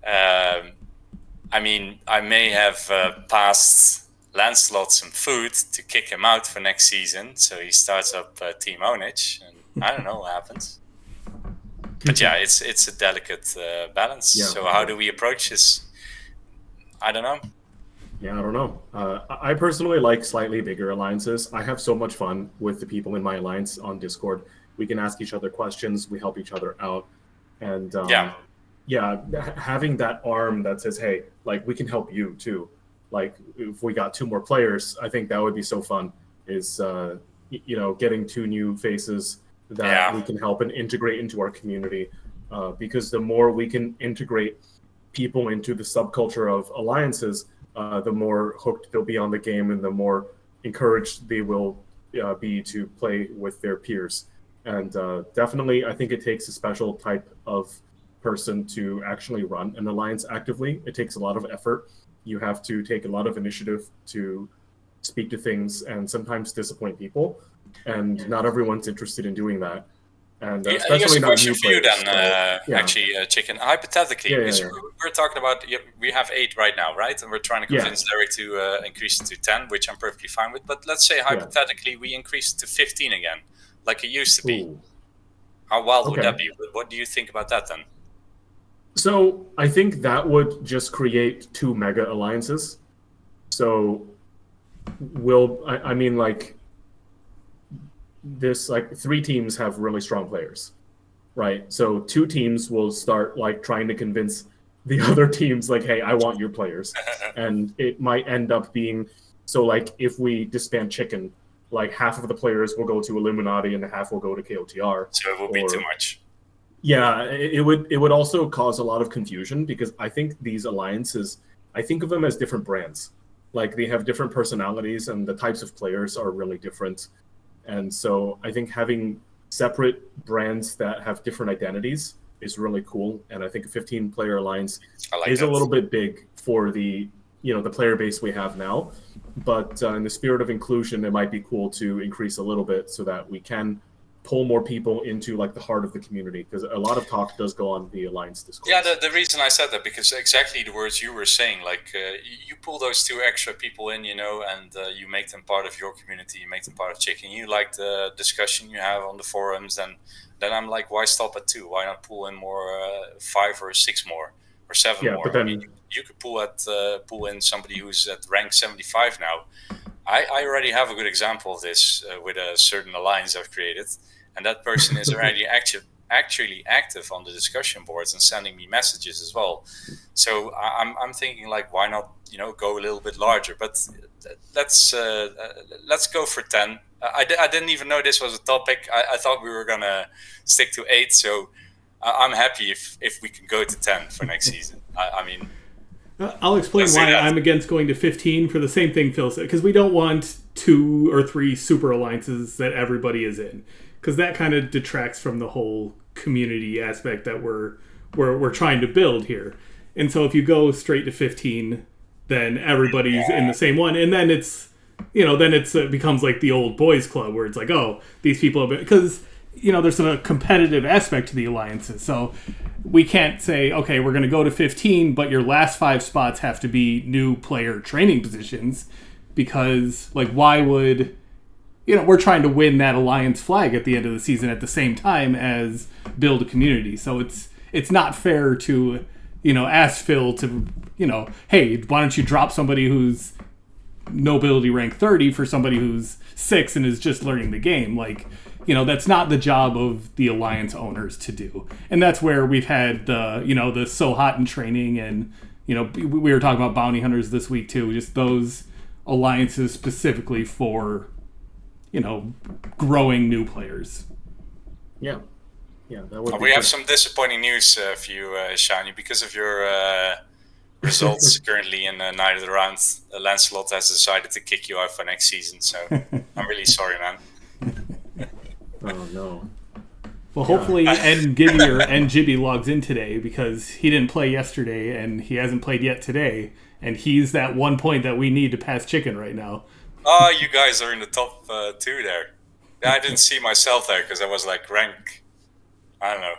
S2: I mean, I may have passed Lancelot some food to kick him out for next season, so he starts up Team Onich, and I don't know what happens. But it's a delicate balance. Yeah. So how do we approach this? I don't know.
S1: Yeah, I don't know. I personally like slightly bigger alliances. I have so much fun with the people in my alliance on Discord. We can ask each other questions. We help each other out. And having that arm that says, hey, like, we can help you too. Like, if we got 2 more players, I think that would be so fun, is, getting 2 new faces that we can help and integrate into our community. Because the more we can integrate people into the subculture of alliances, the more hooked they'll be on the game and the more encouraged they will be to play with their peers. And definitely, I think it takes a special type of person to actually run an alliance actively. It takes a lot of effort. You have to take a lot of initiative to speak to things and sometimes disappoint people. And not everyone's interested in doing that. And especially not new players.
S2: Actually, Chicken. Hypothetically, because we're talking about, we have 8 right now, right? And we're trying to convince Derek to increase it to 10, which I'm perfectly fine with. But let's say hypothetically we increase it to 15 again, like it used to be. How wild would
S1: Okay.
S2: that be? What do you think about that then?
S1: So I think that would just create two mega alliances. So I mean, like, this, like, three teams have really strong players, right? So two teams will start like trying to convince the other teams, like, hey, I want your players. And it might end up being, so like if we disband Chicken, like half of the players will go to Illuminati and half will go to KOTR.
S2: So it would be too much.
S1: Yeah, it would also cause a lot of confusion, because I think these alliances, I think of them as different brands. Like, they have different personalities and the types of players are really different. And so I think having separate brands that have different identities is really cool. And I think a 15-player alliance is a little bit big for the player base we have now. But in the spirit of inclusion, it might be cool to increase a little bit so that we can pull more people into like the heart of the community, because a lot of talk does go on the alliance Discord.
S2: Yeah, the reason I said that, because exactly the words you were saying, like you pull those two extra people in, and you make them part of your community, you make them part of Chicken. You like the discussion you have on the forums, and then I'm like, why stop at 2? Why not pull in more 5 or 6 more or 7 more?
S1: But then,
S2: I mean, you could pull in somebody who's at rank 75 now. I already have a good example of this with a certain alliance I've created. And that person is already actually active on the discussion boards and sending me messages as well. So I'm thinking, like, why not go a little bit larger? But let's go for 10. I didn't even know this was a topic. I thought we were gonna stick to 8. So I'm happy if we can go to 10 for next season. I mean,
S4: I'll explain why I'm against going to 15 for the same thing Phil said, because we don't want 2 or 3 super alliances that everybody is in, because that kind of detracts from the whole community aspect that we're trying to build here. And so if you go straight to 15, then everybody's in the same one, and then it becomes like the old boys club where it's like, oh, these people have been, because there's a competitive aspect to the alliances. So we can't say, okay, we're going to go to 15, but your last 5 spots have to be new player training positions, because, like, why would, we're trying to win that alliance flag at the end of the season at the same time as build a community. So it's not fair to, ask Phil to, hey, why don't you drop somebody who's nobility rank 30 for somebody who's 6 and is just learning the game. Like, that's not the job of the alliance owners to do. And that's where we've had the so hot in training, and we were talking about bounty hunters this week too, just those alliances specifically for growing new players.
S1: Yeah, that would.
S2: We have some disappointing news for you, Shiny, because of your results currently in Night of the Round. Lancelot has decided to kick you out for next season, so I'm really sorry, man.
S1: Oh no.
S4: Well, hopefully Gibby logs in today, because he didn't play yesterday and he hasn't played yet today, and he's that 1 point that we need to pass Chicken right now.
S2: Oh, you guys are in the top 2 there. Yeah, I didn't see myself there because I was like rank, I don't know.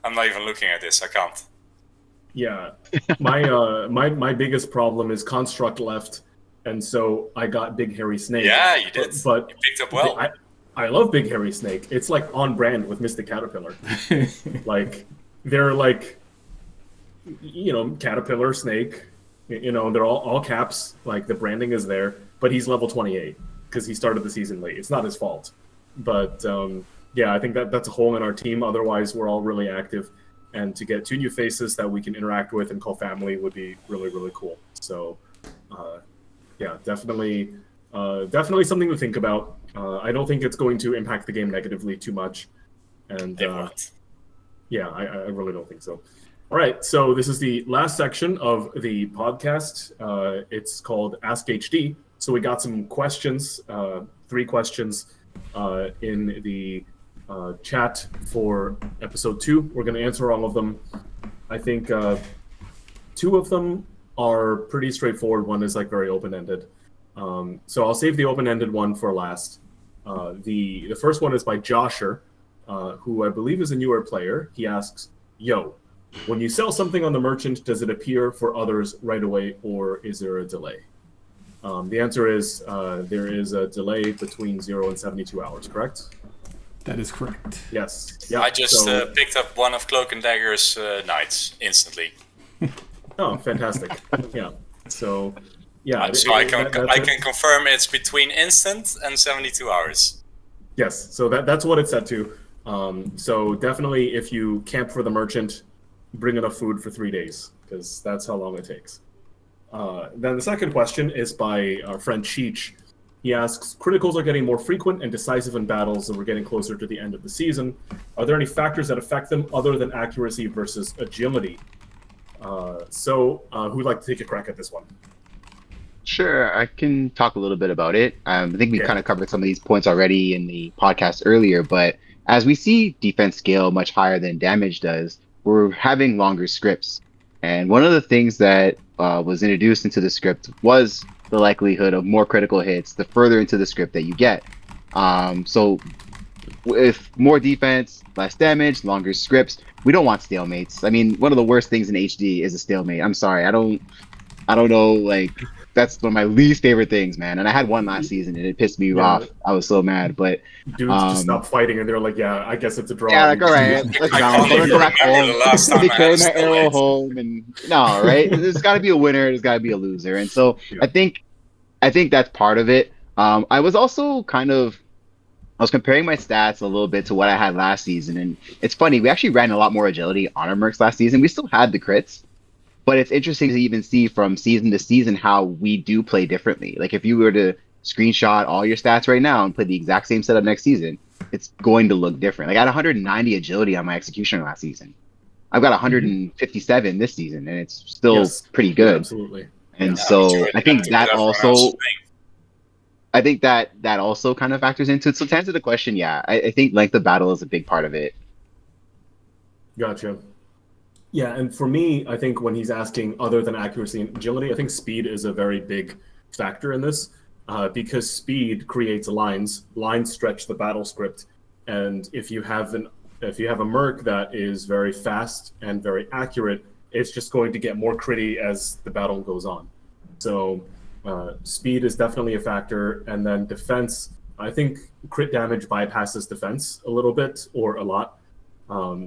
S2: I'm not even looking at this. I can't.
S1: Yeah, my biggest problem is Construct left, and so I got Big Hairy Snake.
S2: Yeah, you did.
S1: But
S2: you picked up well.
S1: I love Big Hairy Snake. It's like on brand with Mystic Caterpillar. Like, they're like, Caterpillar, Snake. They're all caps. Like, the branding is there, but he's level 28 because he started the season late. It's not his fault. But I think that's a hole in our team. Otherwise, we're all really active, and to get 2 new faces that we can interact with and call family would be really, really cool. So, definitely something to think about. I don't think it's going to impact the game negatively too much, and I really don't think so. All right, so this is the last section of the podcast. It's called Ask HD. So we got some questions, 3 questions in the chat for episode 2. We're going to answer all of them. I think 2 of them are pretty straightforward. One is like very open-ended. So I'll save the open-ended one for last. The first one is by Josher, who I believe is a newer player. He asks, yo, when you sell something on the merchant, does it appear for others right away, or is there a delay? The answer is there is a delay between 0 and 72 hours, correct?
S4: That is correct.
S1: Yes. Yeah.
S2: I just picked up one of Cloak and Dagger's knights instantly.
S1: Oh, fantastic. Yeah. So, yeah.
S2: So I can confirm it's between instant and 72 hours.
S1: Yes. So that's what it's set to. So definitely, if you camp for the merchant, bring enough food for 3 days, because that's how long it takes. Then the second question is by our friend Cheech. He asks, criticals are getting more frequent and decisive in battles, and we're getting closer to the end of the season. Are there any factors that affect them other than accuracy versus agility? Who'd like to take a crack at this one?
S3: Sure, I can talk a little bit about it. I think we kind of covered some of these points already in the podcast earlier, but as we see defense scale much higher than damage does, we're having longer scripts. And one of the things that was introduced into the script was the likelihood of more critical hits the further into the script that you get. So with more defense, less damage, longer scripts, we don't want stalemates. I mean, one of the worst things in HD is a stalemate. I'm sorry, I don't know, like, that's one of my least favorite things, man. And I had one last season and it pissed me off. I was so mad, but
S1: dudes just stopped fighting and they're like, yeah, I guess it's a draw.
S3: Yeah, like, all right, let's go. I'm gonna go back home. Let me carry my arrow home, and no, right? There's got to be a winner. There's got to be a loser, and so I think that's part of it. I was also I was comparing my stats a little bit to what I had last season, and it's funny. We actually ran a lot more agility on our mercs last season. We still had the crits, but it's interesting to even see from season to season how we do play differently. Like if you were to screenshot all your stats right now and play the exact same setup next season, it's going to look different. Like I had 190 agility on my executioner last season. I've got 157 this season, and it's still pretty good.
S1: Yeah, absolutely.
S3: And so I think that also, that also kind of factors into it. So to answer the question, yeah, I think length of battle is a big part of it.
S1: Gotcha. Yeah, and for me, I think when he's asking other than accuracy and agility, I think speed is a very big factor in this, because speed creates lines. Lines stretch the battle script, and if you have a merc that is very fast and very accurate, it's just going to get more critty as the battle goes on. So speed is definitely a factor, and then defense. I think crit damage bypasses defense a little bit or a lot.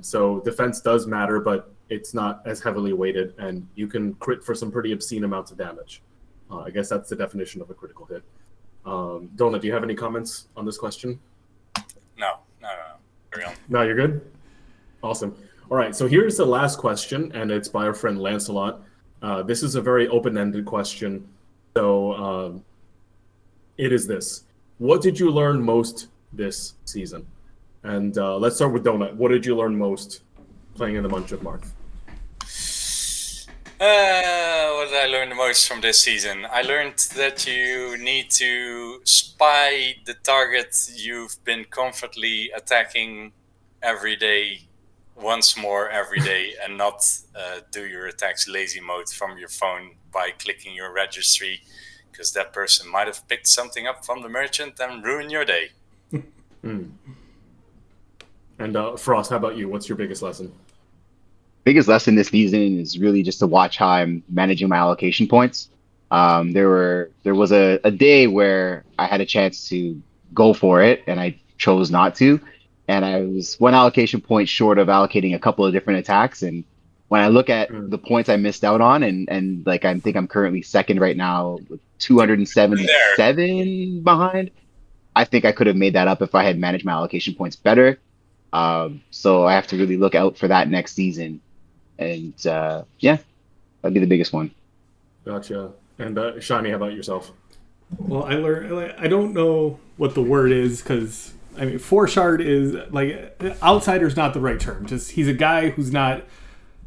S1: So defense does matter, but it's not as heavily weighted, and you can crit for some pretty obscene amounts of damage. I guess that's the definition of a critical hit. Donut, do you have any comments on this question?
S2: No. Carry on.
S1: No, you're good? Awesome. All right, so here's the last question, and it's by our friend Lancelot. This is a very open-ended question. So it is this. What did you learn most this season? And let's start with Donut. What did you learn most playing in the Munch of Marth?
S2: What did I learn the most from this season? I learned that you need to spy the target you've been comfortably attacking every day, once more every day, and not do your attacks lazy mode from your phone by clicking your registry, because that person might have picked something up from the merchant and ruin your day.
S1: And Frost, how about you? What's your biggest lesson?
S3: Biggest lesson this season is really just to watch how I'm managing my allocation points. There was a day where I had a chance to go for it and I chose not to, and I was one allocation point short of allocating a couple of different attacks. And when I look at the points I missed out on, and like I think I'm currently second right now with 277 behind, I think I could have made that up if I had managed my allocation points better. So I have to really look out for that next season. And yeah, that'd be the biggest one.
S1: Gotcha. And Shani, how about yourself?
S4: Well, I learned, I don't know what the word is, because I mean, Forshard is like, outsider's not the right term. Just he's a guy who's not.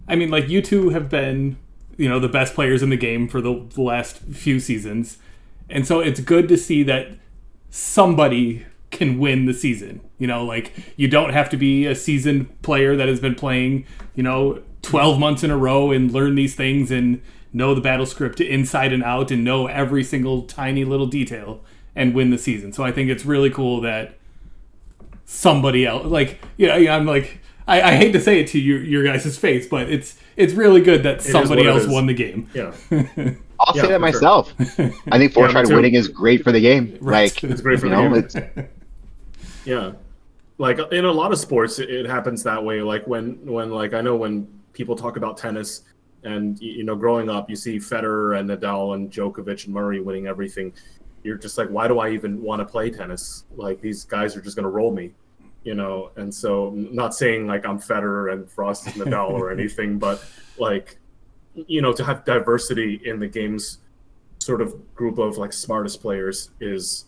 S4: I mean, like, you two have been, the best players in the game for the last few seasons, and so it's good to see that somebody can win the season. Like, you don't have to be a seasoned player that has been playing, 12 months in a row and learn these things and know the battle script inside and out and know every single tiny little detail and win the season. So I think it's really cool that somebody else, I'm like, I hate to say it to your guys' face, but it's really good that somebody else won the game.
S3: Yeah. I'll say that myself. Sure. I think Forshard winning is great for the game.
S4: Right.
S3: Like,
S1: it's great for the game. Yeah. like in a lot of sports, it happens that way. Like when like I know when people talk about tennis, and growing up, you see Federer and Nadal and Djokovic and Murray winning everything. You're just like, why do I even want to play tennis? Like these guys are just going to roll me, And so, not saying like I'm Federer and Frost is Nadal or anything, but like, to have diversity in the game's sort of group of like smartest players is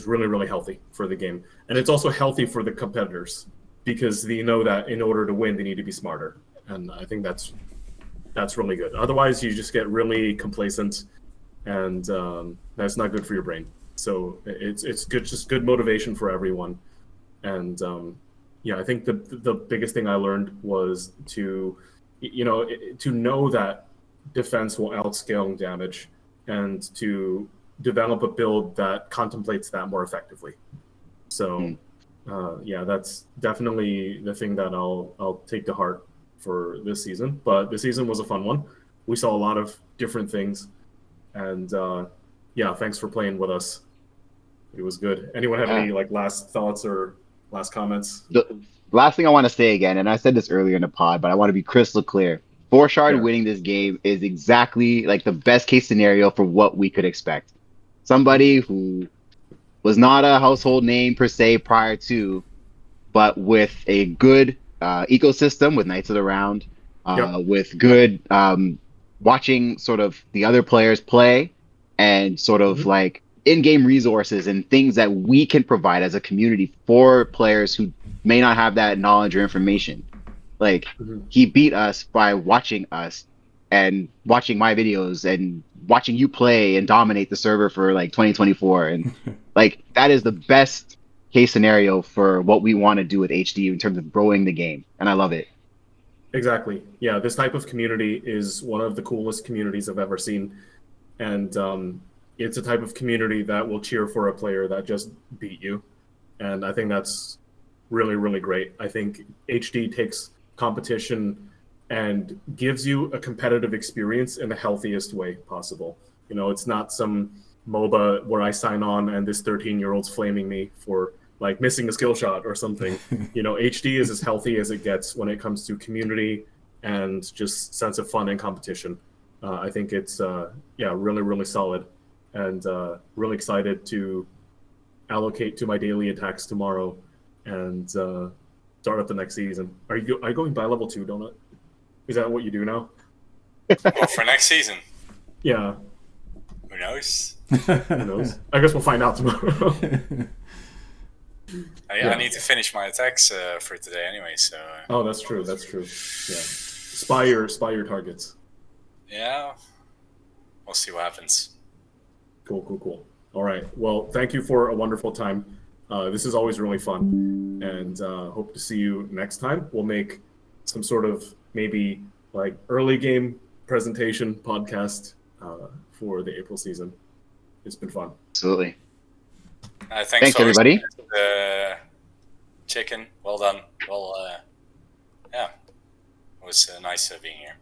S1: really, really healthy for the game. And it's also healthy for the competitors because they know that in order to win, they need to be smarter. And I think that's really good. Otherwise, you just get really complacent, and that's not good for your brain. So it's good, just good motivation for everyone. And I think the biggest thing I learned was to know that defense will outscale damage, and to develop a build that contemplates that more effectively. So that's definitely the thing that I'll take to heart for this season. But the season was a fun one. We saw a lot of different things, and thanks for playing with us. It was good. Anyone have any like last thoughts or last comments?
S3: The last thing I want to say again, and I said this earlier in the pod, but I want to be crystal clear. Shard winning this game is exactly like the best case scenario for what we could expect. Somebody who was not a household name per se prior to, but with a good ecosystem with Knights of the Round, with good watching sort of the other players play, and sort of like in-game resources and things that we can provide as a community for players who may not have that knowledge or information. Like he beat us by watching us and watching my videos and watching you play and dominate the server for like 2024. And like that is the best case scenario for what we want to do with HD in terms of growing the game. And I love it.
S1: Exactly. Yeah, this type of community is one of the coolest communities I've ever seen. And it's a type of community that will cheer for a player that just beat you. And I think that's really, really great. I think HD takes competition and gives you a competitive experience in the healthiest way possible. It's not some MOBA where I sign on and this 13-year-old's flaming me for like missing a skill shot or something. HD is as healthy as it gets when it comes to community and just sense of fun and competition. I think it's really, really solid, and really excited to allocate to my daily attacks tomorrow and start up the next season. Are you going by level 2, Donut? Is that what you do now?
S2: Well, for next season.
S1: Yeah.
S2: Who knows?
S1: Who knows? I guess we'll find out tomorrow.
S2: I need to finish my attacks for today anyway. So.
S1: Oh, that's true. That's true. Yeah. Spy your targets.
S2: Yeah. We'll see what happens.
S1: Cool. All right. Well, thank you for a wonderful time. This is always really fun, and hope to see you next time. We'll make some sort of maybe like early game presentation podcast for the April season. It's been fun.
S3: Absolutely.
S2: Thanks
S3: everybody.
S2: Chicken, well done. Well, it was nice being here.